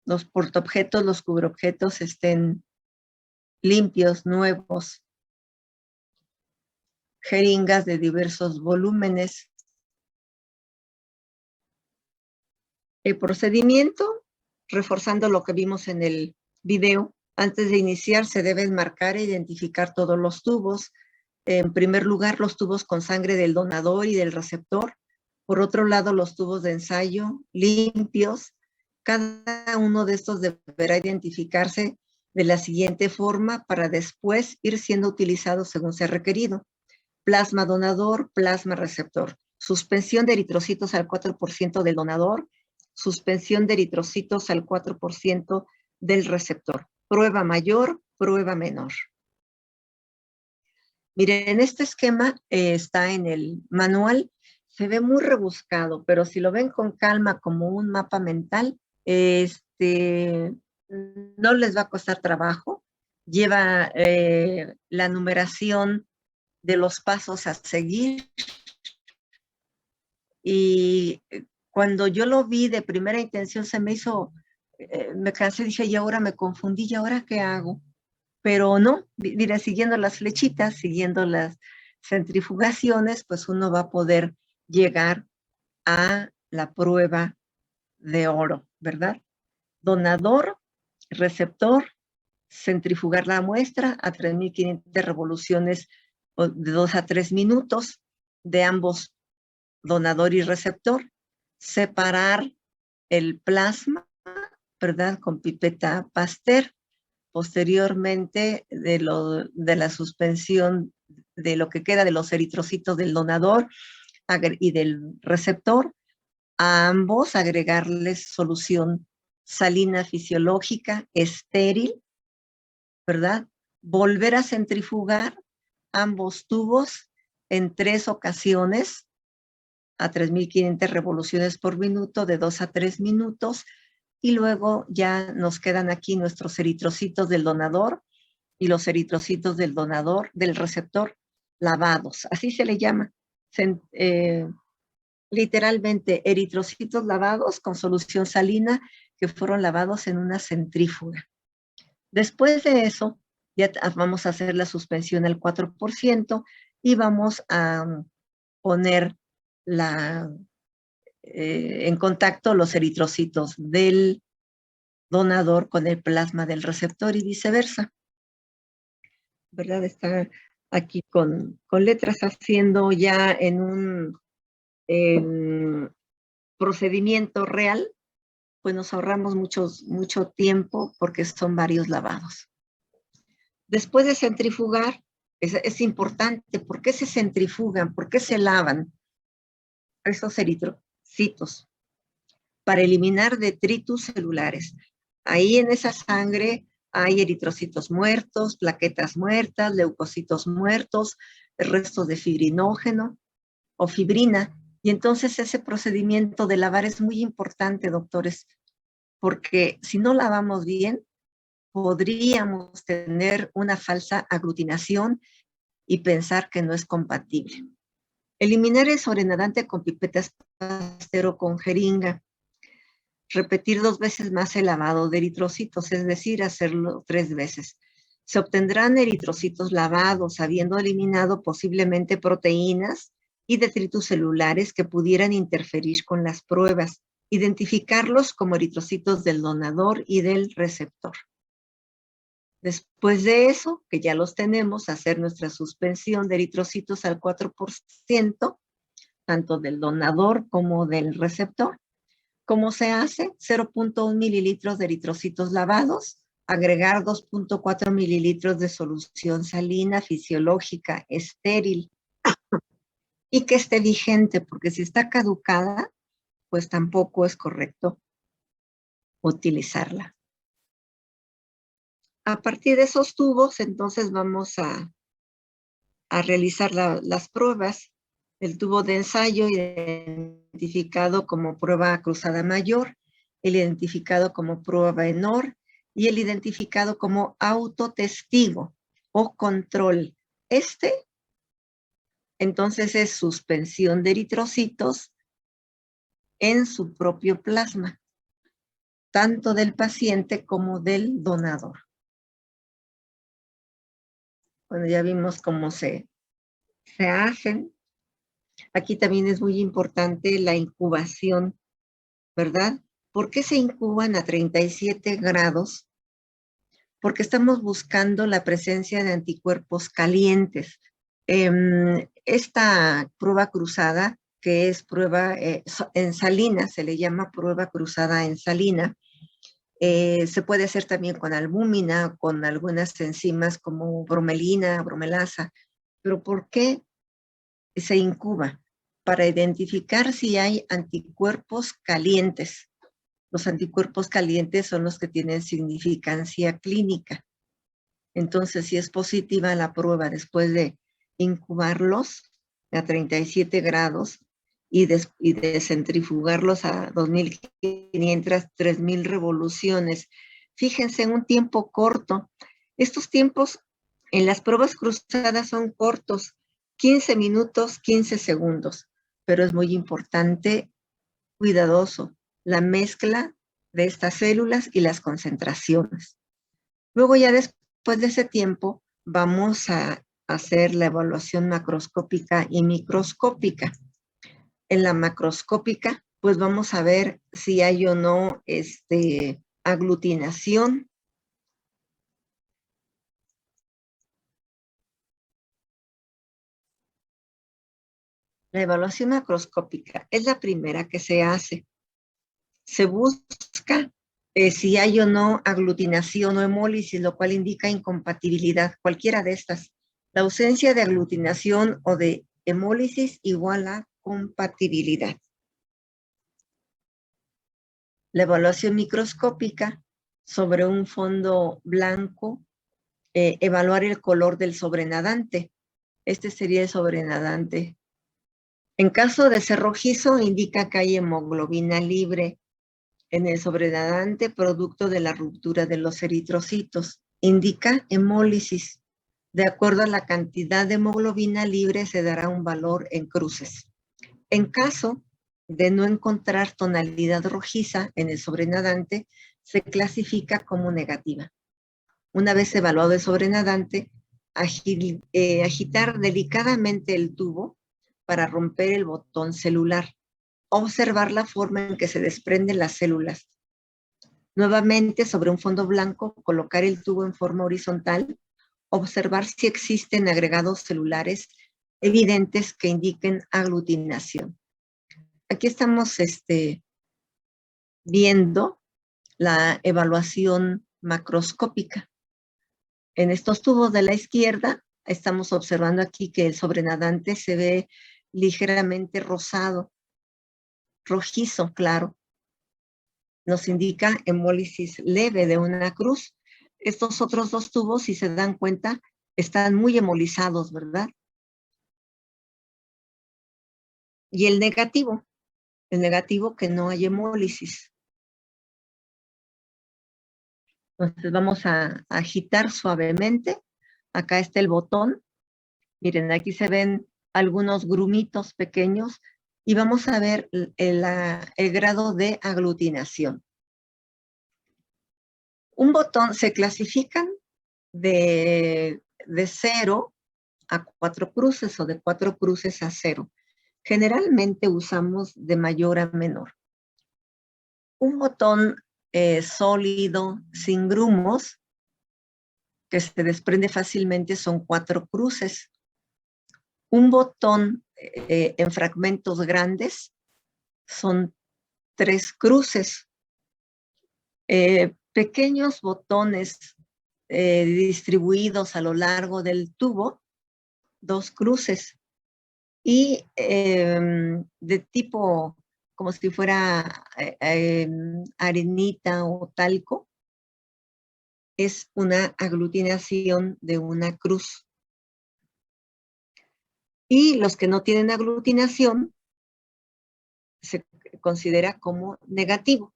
[SPEAKER 4] los portaobjetos, los cubreobjetos estén limpios, nuevos. Jeringas de diversos volúmenes. El procedimiento, reforzando lo que vimos en el video, antes de iniciar se deben marcar e identificar todos los tubos. En primer lugar, los tubos con sangre del donador y del receptor. Por otro lado, los tubos de ensayo limpios. Cada uno de estos deberá identificarse de la siguiente forma para después ir siendo utilizado según sea requerido. Plasma donador, plasma receptor. Suspensión de eritrocitos al 4% del donador. Suspensión de eritrocitos al 4% del receptor. Prueba mayor, prueba menor. Miren, este esquema está en el manual se ve muy rebuscado, pero si lo ven con calma como un mapa mental, no les va a costar trabajo. Lleva la numeración de los pasos a seguir. Y cuando yo lo vi de primera intención se me hizo, me cansé, dije, y ahora me confundí, ¿y ahora qué hago? Pero no, mira, siguiendo las flechitas, siguiendo las centrifugaciones, pues uno va a poder llegar a la prueba de oro, ¿verdad? Donador, receptor, centrifugar la muestra a 3.500 revoluciones de 2 a 3 minutos de ambos donador y receptor, separar el plasma, ¿verdad? Con pipeta Pasteur, posteriormente de la suspensión de lo que queda de los eritrocitos del donador y del receptor, a ambos agregarles solución salina fisiológica estéril, ¿verdad? Volver a centrifugar ambos tubos en 3 ocasiones a 3.500 revoluciones por minuto de 2 a 3 minutos y luego ya nos quedan aquí nuestros eritrocitos del donador y los eritrocitos del donador, del receptor, lavados. Así se le llama. Literalmente eritrocitos lavados con solución salina que fueron lavados en una centrífuga. Después de eso, ya vamos a hacer la suspensión al 4% y vamos a poner en contacto los eritrocitos del donador con el plasma del receptor y viceversa. ¿Verdad? Está aquí con letras haciendo ya en un procedimiento real, pues nos ahorramos mucho tiempo porque son varios lavados. Después de centrifugar, es importante, ¿por qué se centrifugan? ¿Por qué se lavan esos eritrocitos? Para eliminar detritus celulares. Ahí en esa sangre hay eritrocitos muertos, plaquetas muertas, leucocitos muertos, restos de fibrinógeno o fibrina. Y entonces ese procedimiento de lavar es muy importante, doctores, porque si no lavamos bien, podríamos tener una falsa aglutinación y pensar que no es compatible. Eliminar el sobrenadante con pipetas Pasteur o con jeringa. Repetir 2 veces más el lavado de eritrocitos, es decir, hacerlo 3 veces. Se obtendrán eritrocitos lavados, habiendo eliminado posiblemente proteínas y detritus celulares que pudieran interferir con las pruebas. Identificarlos como eritrocitos del donador y del receptor. Después de eso, que ya los tenemos, hacer nuestra suspensión de eritrocitos al 4%, tanto del donador como del receptor. ¿Cómo se hace? 0.1 mililitros de eritrocitos lavados, agregar 2.4 mililitros de solución salina fisiológica estéril y que esté vigente, porque si está caducada, pues tampoco es correcto utilizarla. A partir de esos tubos, entonces vamos a realizar las pruebas. El tubo de ensayo identificado como prueba cruzada mayor, el identificado como prueba menor y el identificado como autotestigo o control. Entonces es suspensión de eritrocitos en su propio plasma, tanto del paciente como del donador. Bueno, ya vimos cómo se hacen. Aquí también es muy importante la incubación, ¿verdad? ¿Por qué se incuban a 37 grados? Porque estamos buscando la presencia de anticuerpos calientes. Esta prueba cruzada, que es prueba en salina, se le llama prueba cruzada en salina, se puede hacer también con albúmina, con algunas enzimas como bromelina, bromelasa. ¿Pero por qué se incuba? Para identificar si hay anticuerpos calientes. Los anticuerpos calientes son los que tienen significancia clínica. Entonces, si es positiva la prueba después de incubarlos a 37 grados, y de centrifugarlos a 2.500, 3.000 revoluciones. Fíjense, en un tiempo corto. Estos tiempos en las pruebas cruzadas son cortos, 15 minutos, 15 segundos, pero es muy importante, cuidadoso, la mezcla de estas células y las concentraciones. Luego ya después de ese tiempo vamos a hacer la evaluación macroscópica y microscópica. En la macroscópica, pues vamos a ver si hay o no aglutinación. La evaluación macroscópica es la primera que se hace. Se busca si hay o no aglutinación o hemólisis, lo cual indica incompatibilidad, cualquiera de estas. La ausencia de aglutinación o de hemólisis igual a compatibilidad. La evaluación microscópica sobre un fondo blanco, evaluar el color del sobrenadante. Este sería el sobrenadante. En caso de ser rojizo, indica que hay hemoglobina libre en el sobrenadante producto de la ruptura de los eritrocitos. Indica hemólisis. De acuerdo a la cantidad de hemoglobina libre se dará un valor en cruces. En caso de no encontrar tonalidad rojiza en el sobrenadante, se clasifica como negativa. Una vez evaluado el sobrenadante, agitar delicadamente el tubo para romper el botón celular. Observar la forma en que se desprenden las células. Nuevamente, sobre un fondo blanco, colocar el tubo en forma horizontal. Observar si existen agregados celulares evidentes que indiquen aglutinación. Aquí estamos viendo la evaluación macroscópica. En estos tubos de la izquierda, estamos observando aquí que el sobrenadante se ve ligeramente rosado, rojizo, claro. Nos indica hemólisis leve de una cruz. Estos otros dos tubos, si se dan cuenta, están muy hemolizados, ¿verdad? Y el negativo que no hay hemólisis. Entonces vamos a agitar suavemente. Acá está el botón. Miren, aquí se ven algunos grumitos pequeños y vamos a ver el grado de aglutinación. Un botón se clasifican de 0 a 4 cruces o de 4 cruces a 0. Generalmente usamos de mayor a menor. Un botón sólido, sin grumos, que se desprende fácilmente, son 4 cruces. Un botón en fragmentos grandes son 3 cruces. Pequeños botones distribuidos a lo largo del tubo, 2 cruces. Y de tipo como si fuera arenita o talco, es una aglutinación de una cruz. Y los que no tienen aglutinación se considera como negativo.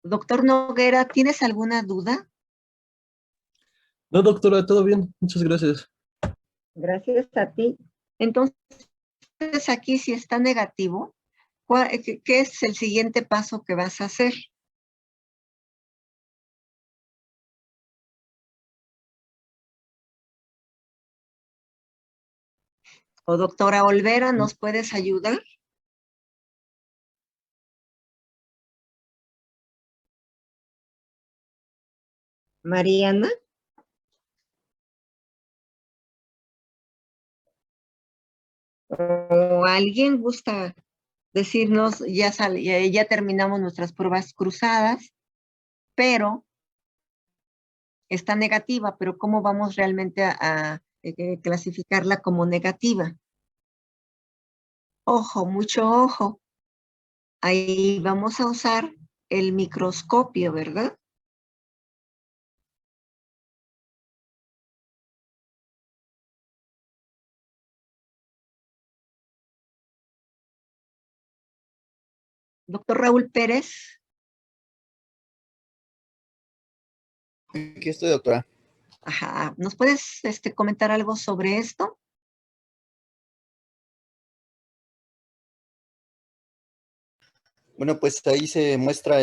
[SPEAKER 4] Doctor Noguera, ¿tienes alguna duda?
[SPEAKER 7] No, doctora, todo bien. Muchas gracias.
[SPEAKER 4] Gracias a ti. Entonces, aquí si está negativo, ¿qué es el siguiente paso que vas a hacer? O doctora Olvera, ¿nos puedes ayudar? Mariana. ¿O alguien gusta decirnos, ya terminamos nuestras pruebas cruzadas, pero está negativa, pero ¿cómo vamos realmente a clasificarla como negativa? Ojo, mucho ojo. Ahí vamos a usar el microscopio, ¿verdad? Doctor Raúl Pérez.
[SPEAKER 8] Aquí estoy, doctora.
[SPEAKER 4] Ajá. ¿Nos puedes comentar algo sobre esto?
[SPEAKER 8] Bueno, pues ahí se muestra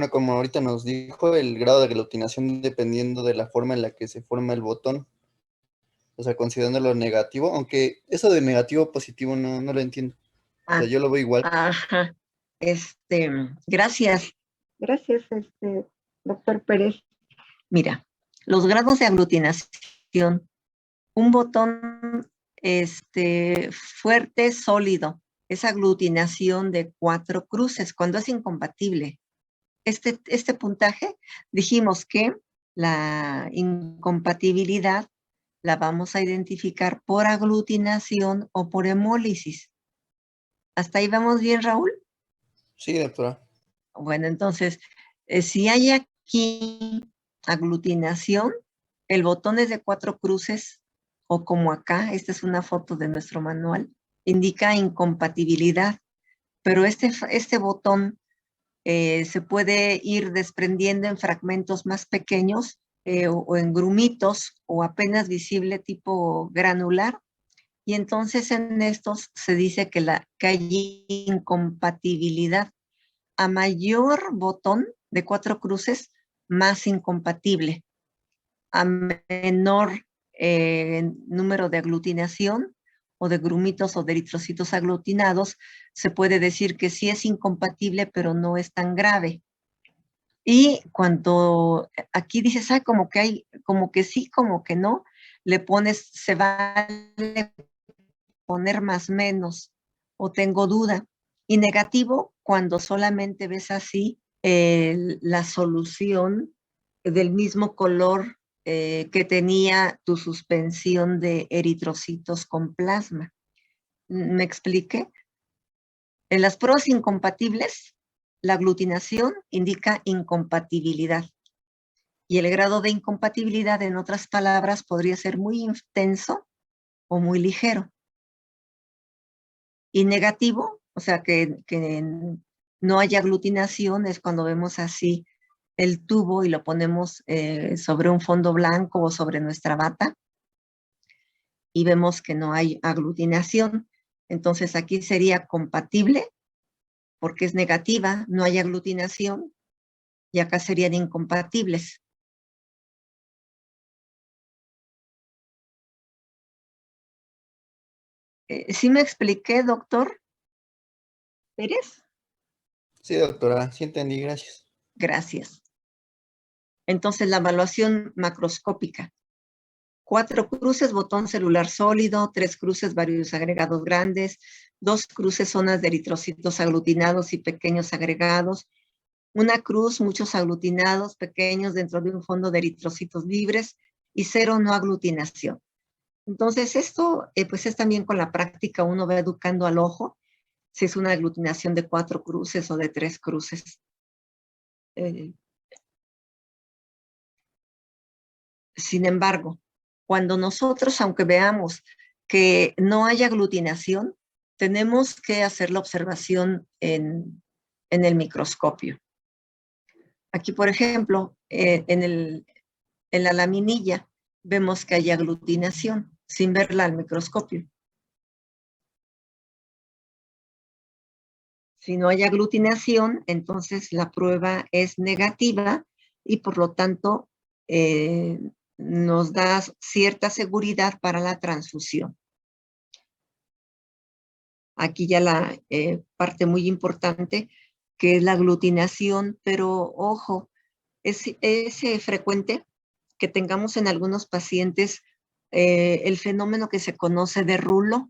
[SPEAKER 8] como ahorita nos dijo, el grado de aglutinación dependiendo de la forma en la que se forma el botón. O sea, considerando lo negativo, aunque eso de negativo positivo no lo entiendo. O sea, yo lo veo igual.
[SPEAKER 4] Ajá. Gracias. Gracias, doctor Pérez. Mira, los grados de aglutinación, un botón fuerte, sólido, es aglutinación de 4 cruces, cuando es incompatible. Este puntaje, dijimos que la incompatibilidad la vamos a identificar por aglutinación o por hemólisis. ¿Hasta ahí vamos bien, Raúl?
[SPEAKER 8] Sí, doctora.
[SPEAKER 4] Bueno, entonces, si hay aquí aglutinación, el botón es de 4 cruces, o como acá, esta es una foto de nuestro manual, indica incompatibilidad, pero este botón se puede ir desprendiendo en fragmentos más pequeños o en grumitos o apenas visible tipo granular, y entonces en estos se dice que hay incompatibilidad. A mayor botón de 4 cruces, más incompatible. A menor número de aglutinación o de grumitos o de eritrocitos aglutinados, se puede decir que sí es incompatible, pero no es tan grave. Y cuando aquí dices, como que sí, como que no, le pones, se vale poner más menos, o tengo duda. Y negativo, cuando solamente ves así la solución del mismo color que tenía tu suspensión de eritrocitos con plasma. ¿Me expliqué? En las pruebas incompatibles, la aglutinación indica incompatibilidad. Y el grado de incompatibilidad, en otras palabras, podría ser muy intenso o muy ligero. Y negativo, o sea, que no haya aglutinación, es cuando vemos así el tubo y lo ponemos sobre un fondo blanco o sobre nuestra bata y vemos que no hay aglutinación. Entonces aquí sería compatible porque es negativa, no hay aglutinación, y acá serían incompatibles. ¿Sí me expliqué, doctor Pérez?
[SPEAKER 8] Sí, doctora, sí entendí, gracias.
[SPEAKER 4] Gracias. Entonces, la evaluación macroscópica. 4 cruces, botón celular sólido, 3 cruces, varios agregados grandes, 2 cruces, zonas de eritrocitos aglutinados y pequeños agregados, 1 cruz, muchos aglutinados pequeños dentro de un fondo de eritrocitos libres y 0 no aglutinación. Entonces, esto pues es también con la práctica, uno va educando al ojo si es una aglutinación de 4 cruces o de 3 cruces. Sin embargo, cuando nosotros, aunque veamos que no hay aglutinación, tenemos que hacer la observación en el microscopio. Aquí, por ejemplo, en la laminilla vemos que hay aglutinación sin verla al microscopio. Si no hay aglutinación, entonces la prueba es negativa y por lo tanto nos da cierta seguridad para la transfusión. Aquí ya la parte muy importante, que es la aglutinación, pero ojo, es frecuente que tengamos en algunos pacientes el fenómeno que se conoce de rulo.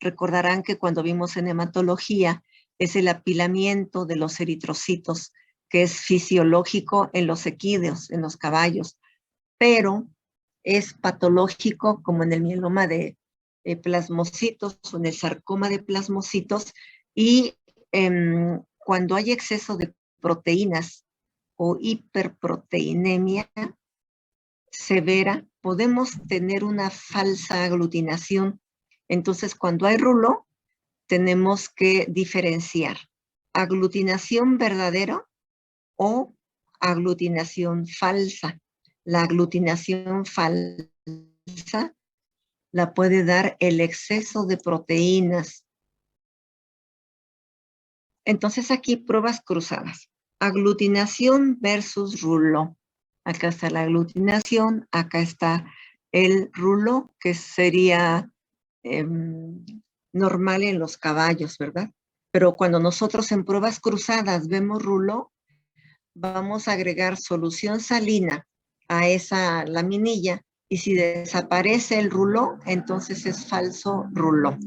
[SPEAKER 4] Recordarán que cuando vimos en hematología es el apilamiento de los eritrocitos, que es fisiológico en los equídeos, en los caballos, pero es patológico como en el mieloma de plasmocitos o en el sarcoma de plasmocitos, y cuando hay exceso de proteínas o hiperproteinemia severa, podemos tener una falsa aglutinación. Entonces, cuando hay rulo, tenemos que diferenciar aglutinación verdadera o aglutinación falsa. La aglutinación falsa la puede dar el exceso de proteínas. Entonces aquí pruebas cruzadas. Aglutinación versus rouleau. Acá está la aglutinación, acá está el rouleau, que sería normal en los caballos, ¿verdad? Pero cuando nosotros en pruebas cruzadas vemos rouleau, vamos a agregar solución salina a esa laminilla, y si desaparece el rouleau, entonces es falso rouleau.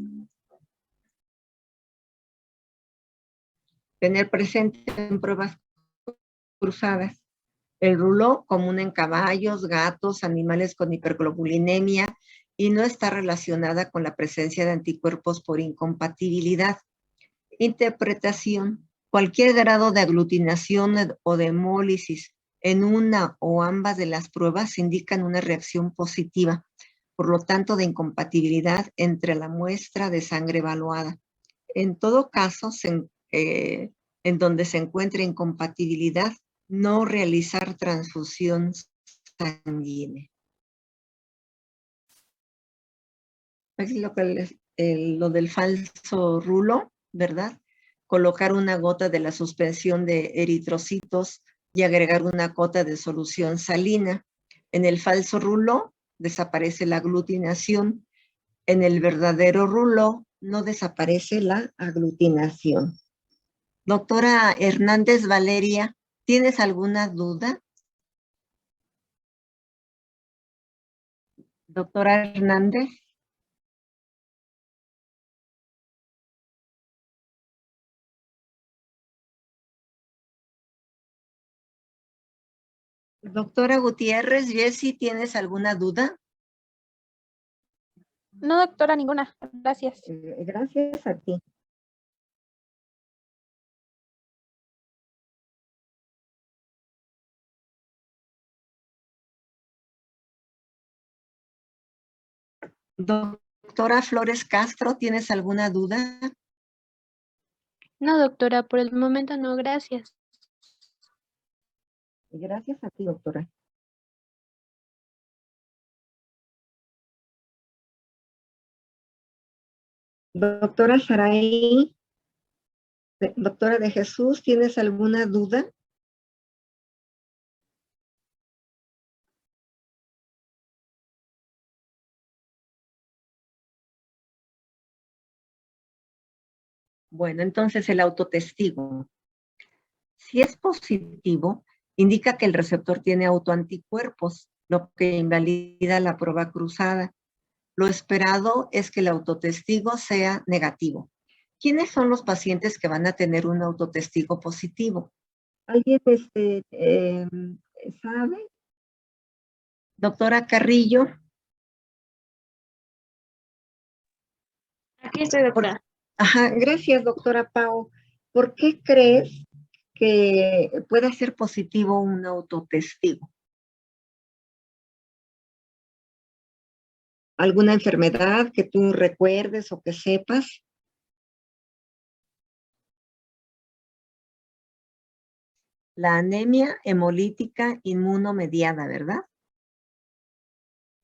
[SPEAKER 4] Tener presente en pruebas cruzadas el rouleau común en caballos, gatos, animales con hiperglobulinemia, y no está relacionada con la presencia de anticuerpos por incompatibilidad. Interpretación. Cualquier grado de aglutinación o de hemólisis en una o ambas de las pruebas indican una reacción positiva, por lo tanto de incompatibilidad entre la muestra de sangre evaluada. En todo caso, en donde se encuentre incompatibilidad, no realizar transfusión sanguínea. Es lo del falso rouleau, ¿verdad? Colocar una gota de la suspensión de eritrocitos y agregar una gota de solución salina. En el falso rouleau desaparece la aglutinación. En el verdadero rouleau no desaparece la aglutinación. Doctora Hernández Valeria, ¿tienes alguna duda? Doctora Hernández. Doctora Gutiérrez, Jessy, ¿tienes alguna duda?
[SPEAKER 1] No, doctora, ninguna. Gracias.
[SPEAKER 4] Gracias a ti. Doctora Flores Castro, ¿tienes alguna duda?
[SPEAKER 1] No, doctora, por el momento no, gracias.
[SPEAKER 4] Gracias a ti, doctora. Doctora Saray, doctora de Jesús, ¿tienes alguna duda? Bueno, entonces el autotestigo. Si es positivo, indica que el receptor tiene autoanticuerpos, lo que invalida la prueba cruzada. Lo esperado es que el autotestigo sea negativo. ¿Quiénes son los pacientes que van a tener un autotestigo positivo? ¿Alguien sabe? Doctora Carrillo.
[SPEAKER 1] Aquí estoy, doctora.
[SPEAKER 4] Ajá, gracias, doctora Pau. ¿Por qué crees que pueda ser positivo un autotestigo? ¿Alguna enfermedad que tú recuerdes o que sepas? La anemia hemolítica inmunomediada, ¿verdad?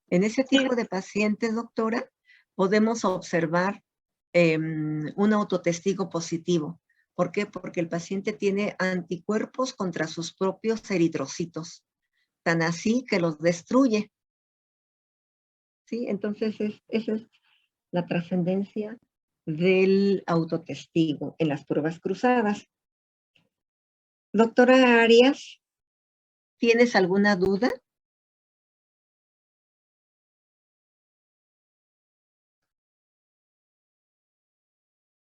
[SPEAKER 4] En ese tipo de pacientes, doctora, podemos observar un autotestigo positivo. ¿Por qué? Porque el paciente tiene anticuerpos contra sus propios eritrocitos, tan así que los destruye. ¿Sí? Entonces, esa es la trascendencia del autotestigo en las pruebas cruzadas. Doctora Arias, ¿tienes alguna duda?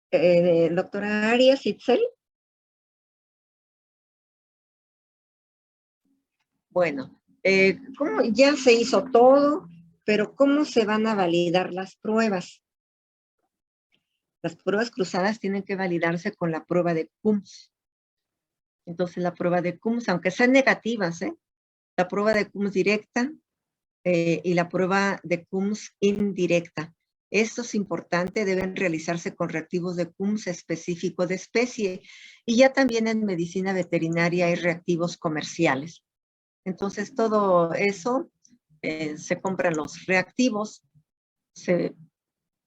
[SPEAKER 4] Doctora Arias, Itzel. Bueno, ¿cómo ya se hizo todo? Pero ¿cómo se van a validar las pruebas? Las pruebas cruzadas tienen que validarse con la prueba de Coombs. Entonces, la prueba de Coombs, aunque sean negativas, la prueba de Coombs directa y la prueba de Coombs indirecta. Esto es importante, deben realizarse con reactivos de CUMS específicos de especie. Y ya también en medicina veterinaria hay reactivos comerciales. Entonces, todo eso, se compran los reactivos,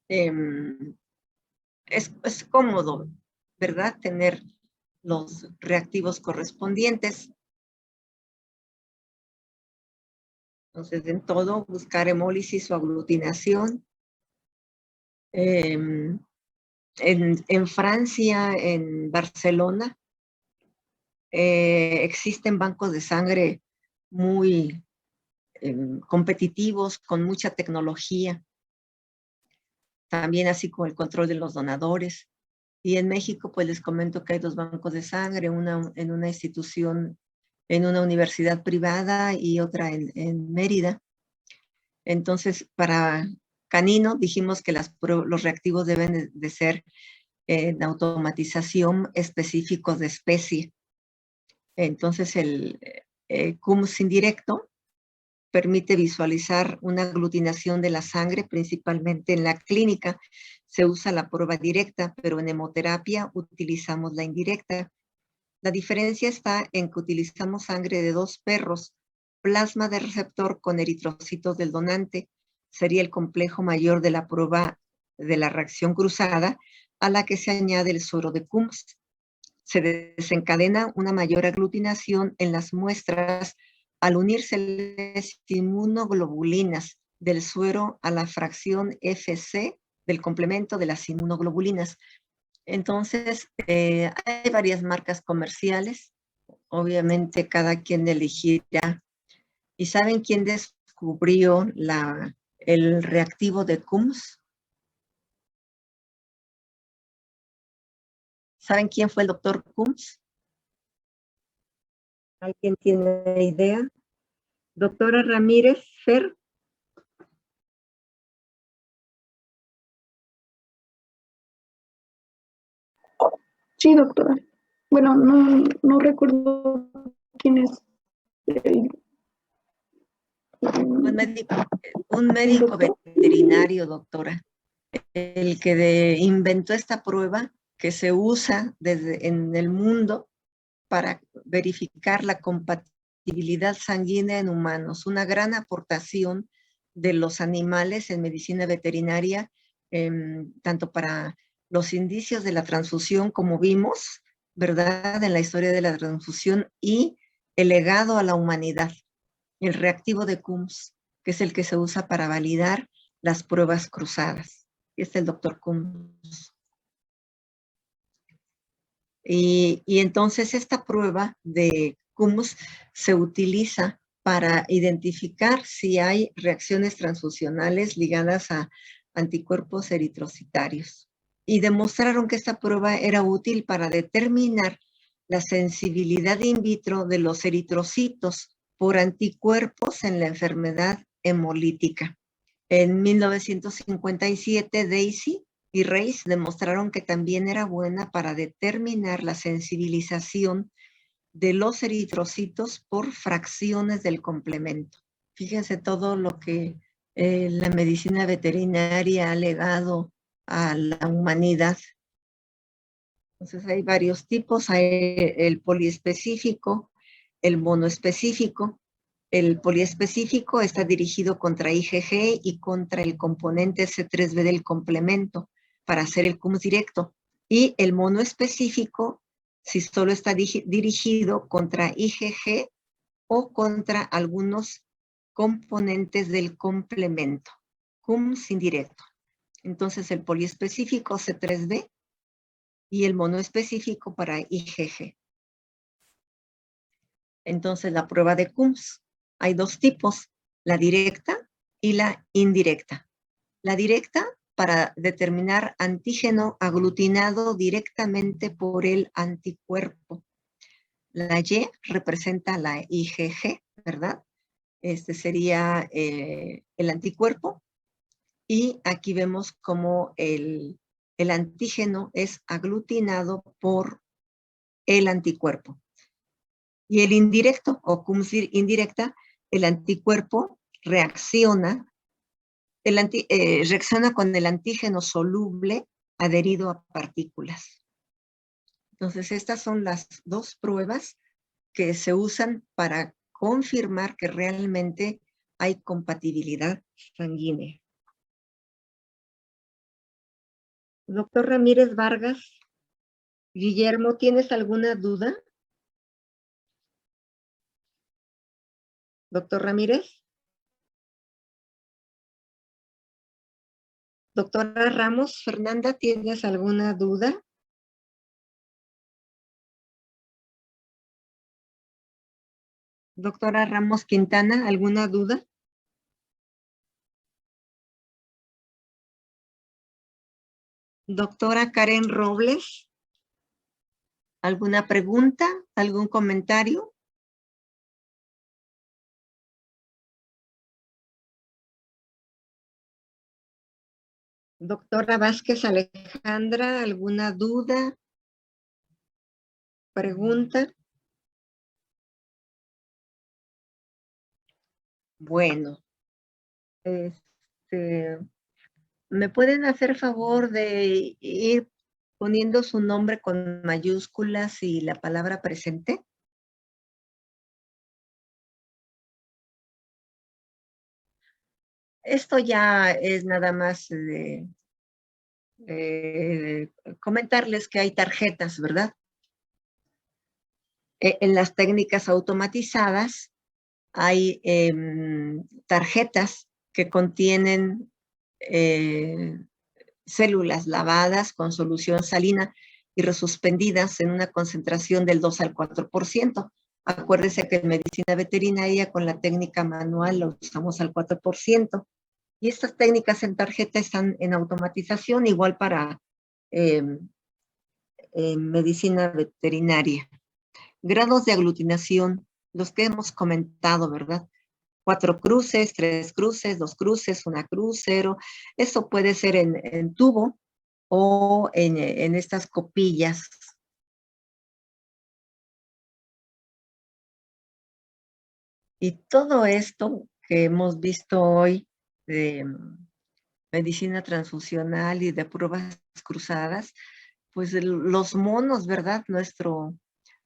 [SPEAKER 4] es cómodo, ¿verdad? Tener los reactivos correspondientes. Entonces, en todo, buscar hemólisis o aglutinación. En Francia, en Barcelona, existen bancos de sangre muy competitivos, con mucha tecnología. También así como el control de los donadores. Y en México, pues les comento que hay 2 bancos de sangre, una en una institución, en una universidad privada y otra en Mérida. Entonces, para canino dijimos que los reactivos deben de ser de automatización específicos de especie. Entonces, el CUMS indirecto permite visualizar una aglutinación de la sangre, principalmente en la clínica. Se usa la prueba directa, pero en hemoterapia utilizamos la indirecta. La diferencia está en que utilizamos sangre de 2 perros, plasma de receptor con eritrocitos del donante. Sería el complejo mayor de la prueba de la reacción cruzada, a la que se añade el suero de CUMS. Se desencadena una mayor aglutinación en las muestras al unirse las inmunoglobulinas del suero a la fracción FC del complemento de las inmunoglobulinas. Entonces, hay varias marcas comerciales. Obviamente, cada quien elegirá. ¿Y saben quién descubrió el reactivo de CUMS? ¿Saben quién fue el doctor CUMS? ¿Alguien tiene idea? Doctora Ramírez, Fer.
[SPEAKER 9] Sí, doctora. Bueno, no recuerdo quién es
[SPEAKER 4] Un médico veterinario, doctora, el que inventó esta prueba que se usa en el mundo para verificar la compatibilidad sanguínea en humanos. Una gran aportación de los animales en medicina veterinaria, tanto para los indicios de la transfusión, como vimos, ¿verdad?, en la historia de la transfusión, y el legado a la humanidad, el reactivo de CUMS, que es el que se usa para validar las pruebas cruzadas. Este es el doctor CUMS. Y entonces esta prueba de CUMS se utiliza para identificar si hay reacciones transfusionales ligadas a anticuerpos eritrocitarios. Y demostraron que esta prueba era útil para determinar la sensibilidad in vitro de los eritrocitos por anticuerpos en la enfermedad hemolítica. En 1957, Daisy y Reis demostraron que también era buena para determinar la sensibilización de los eritrocitos por fracciones del complemento. Fíjense todo lo que la medicina veterinaria ha legado a la humanidad. Entonces hay varios tipos, hay el poliespecífico, el monoespecífico. El poliespecífico está dirigido contra IgG y contra el componente C3b del complemento para hacer el CUMS directo. Y el monoespecífico, si solo está dirigido contra IgG o contra algunos componentes del complemento. CUMS indirecto. Entonces el poliespecífico C3b y el monoespecífico para IgG. Entonces la prueba de CUMS. Hay 2 tipos, la directa y la indirecta. La directa para determinar antígeno aglutinado directamente por el anticuerpo. La Y representa la IgG, ¿verdad? Este sería el anticuerpo. Y aquí vemos cómo el antígeno es aglutinado por el anticuerpo. Y el indirecto, o CUMS indirecta, el anticuerpo reacciona reacciona con el antígeno soluble adherido a partículas. Entonces, estas son las dos pruebas que se usan para confirmar que realmente hay compatibilidad sanguínea. Doctor Ramírez Vargas, Guillermo, ¿tienes alguna duda? Doctor Ramírez. Doctora Ramos, Fernanda, ¿tienes alguna duda? Doctora Ramos Quintana, ¿alguna duda? Doctora Karen Robles, ¿alguna pregunta? ¿Algún comentario? Doctora Vázquez Alejandra, ¿alguna duda? ¿Pregunta? Bueno, ¿me pueden hacer favor de ir poniendo su nombre con mayúsculas y la palabra presente? Esto ya es nada más comentarles que hay tarjetas, ¿verdad? En las técnicas automatizadas hay tarjetas que contienen células lavadas con solución salina y resuspendidas en una concentración del 2 al 4%. Acuérdense que en medicina veterinaria con la técnica manual lo usamos al 4%. Y estas técnicas en tarjeta están en automatización, igual para medicina veterinaria. Grados de aglutinación, los que hemos comentado, ¿verdad? 4 cruces, 3 cruces, 2 cruces, 1 cruz, 0. Eso puede ser en tubo o en estas copillas. Y todo esto que hemos visto hoy de medicina transfusional y de pruebas cruzadas, pues los monos, ¿verdad?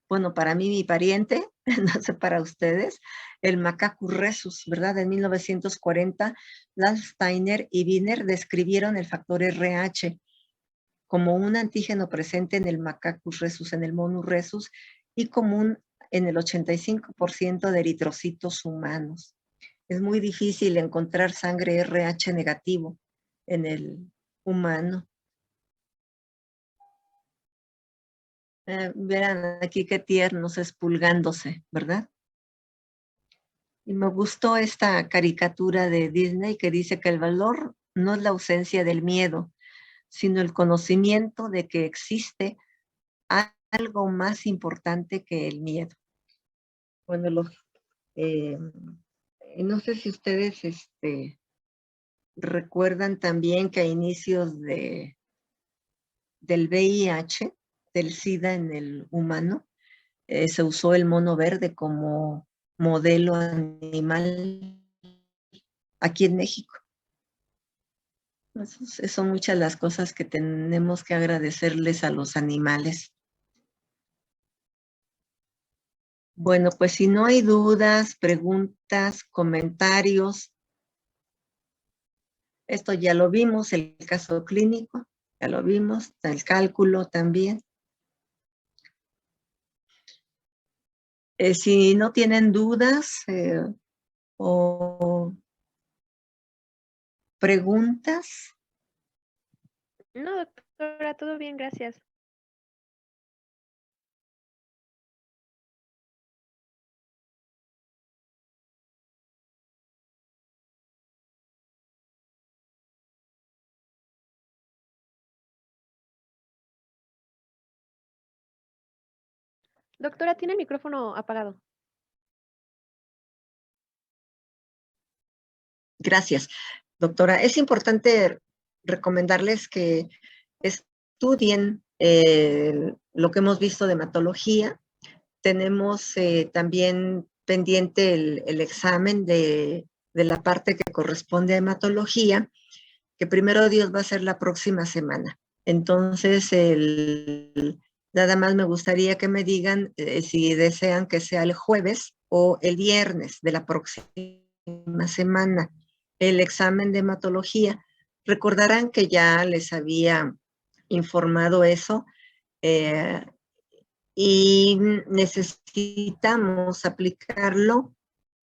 [SPEAKER 4] Bueno, para mí, mi pariente, no sé para ustedes, el Macacus rhesus, ¿verdad? En 1940, Landsteiner y Wiener describieron el factor RH como un antígeno presente en el Macacus rhesus, en el mono rhesus, y común en el 85% de eritrocitos humanos. Es muy difícil encontrar sangre RH negativo en el humano. Verán aquí qué tiernos, espulgándose, ¿verdad? Y me gustó esta caricatura de Disney que dice que el valor no es la ausencia del miedo, sino el conocimiento de que existe algo más importante que el miedo. Bueno, no sé si ustedes recuerdan también que a inicios del VIH, del SIDA en el humano, se usó el mono verde como modelo animal aquí en México. Son muchas las cosas que tenemos que agradecerles a los animales. Bueno, pues si no hay dudas, preguntas, comentarios, esto ya lo vimos, el caso clínico, ya lo vimos, el cálculo también. Si no tienen dudas o preguntas.
[SPEAKER 1] No, doctora, todo bien, gracias. Doctora, tiene el micrófono apagado.
[SPEAKER 4] Gracias, doctora. Es importante recomendarles que estudien lo que hemos visto de hematología. Tenemos también pendiente el examen de de la parte que corresponde a hematología, que primero Dios va a ser la próxima semana. Entonces, nada más me gustaría que me digan si desean que sea el jueves o el viernes de la próxima semana el examen de hematología. Recordarán que ya les había informado eso y necesitamos aplicarlo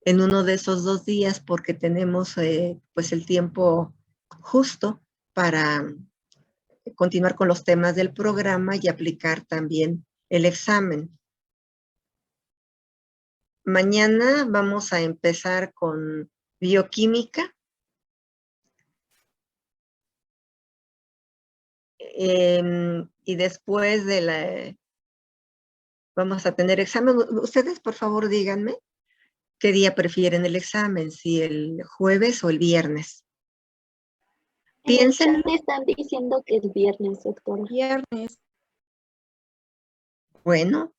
[SPEAKER 4] en uno de esos 2 días porque tenemos pues el tiempo justo para continuar con los temas del programa y aplicar también el examen. Mañana vamos a empezar con bioquímica. Y después vamos a tener examen. Ustedes, por favor, díganme qué día prefieren el examen, si el jueves o el viernes. Piensen.
[SPEAKER 10] Me están diciendo que el viernes, doctora.
[SPEAKER 2] Viernes.
[SPEAKER 4] Bueno,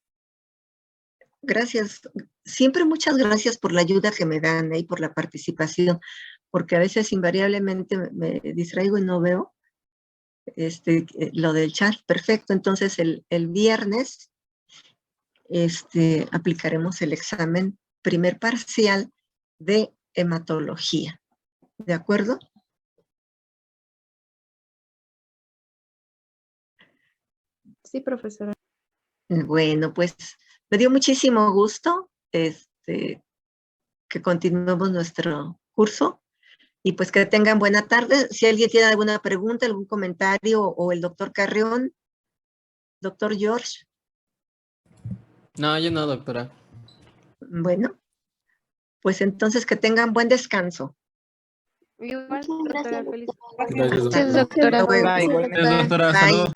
[SPEAKER 4] gracias. Siempre muchas gracias por la ayuda que me dan y por la participación, porque a veces invariablemente me distraigo y no veo lo del chat. Perfecto, entonces el viernes aplicaremos el examen primer parcial de hematología. ¿De acuerdo?
[SPEAKER 2] Sí, profesora.
[SPEAKER 4] Bueno, pues me dio muchísimo gusto que continuemos nuestro curso y pues que tengan buena tarde. Si alguien tiene alguna pregunta, algún comentario o el doctor Carrión, doctor George.
[SPEAKER 11] No, yo no, doctora.
[SPEAKER 4] Bueno, pues entonces que tengan buen descanso.
[SPEAKER 2] Igual,
[SPEAKER 10] Muchas
[SPEAKER 2] doctora,
[SPEAKER 10] gracias,
[SPEAKER 2] feliz.
[SPEAKER 7] Gracias,
[SPEAKER 1] Gracias, doctora.
[SPEAKER 4] Hasta luego.
[SPEAKER 3] Gracias, doctora. Hasta
[SPEAKER 4] Bye.
[SPEAKER 3] luego.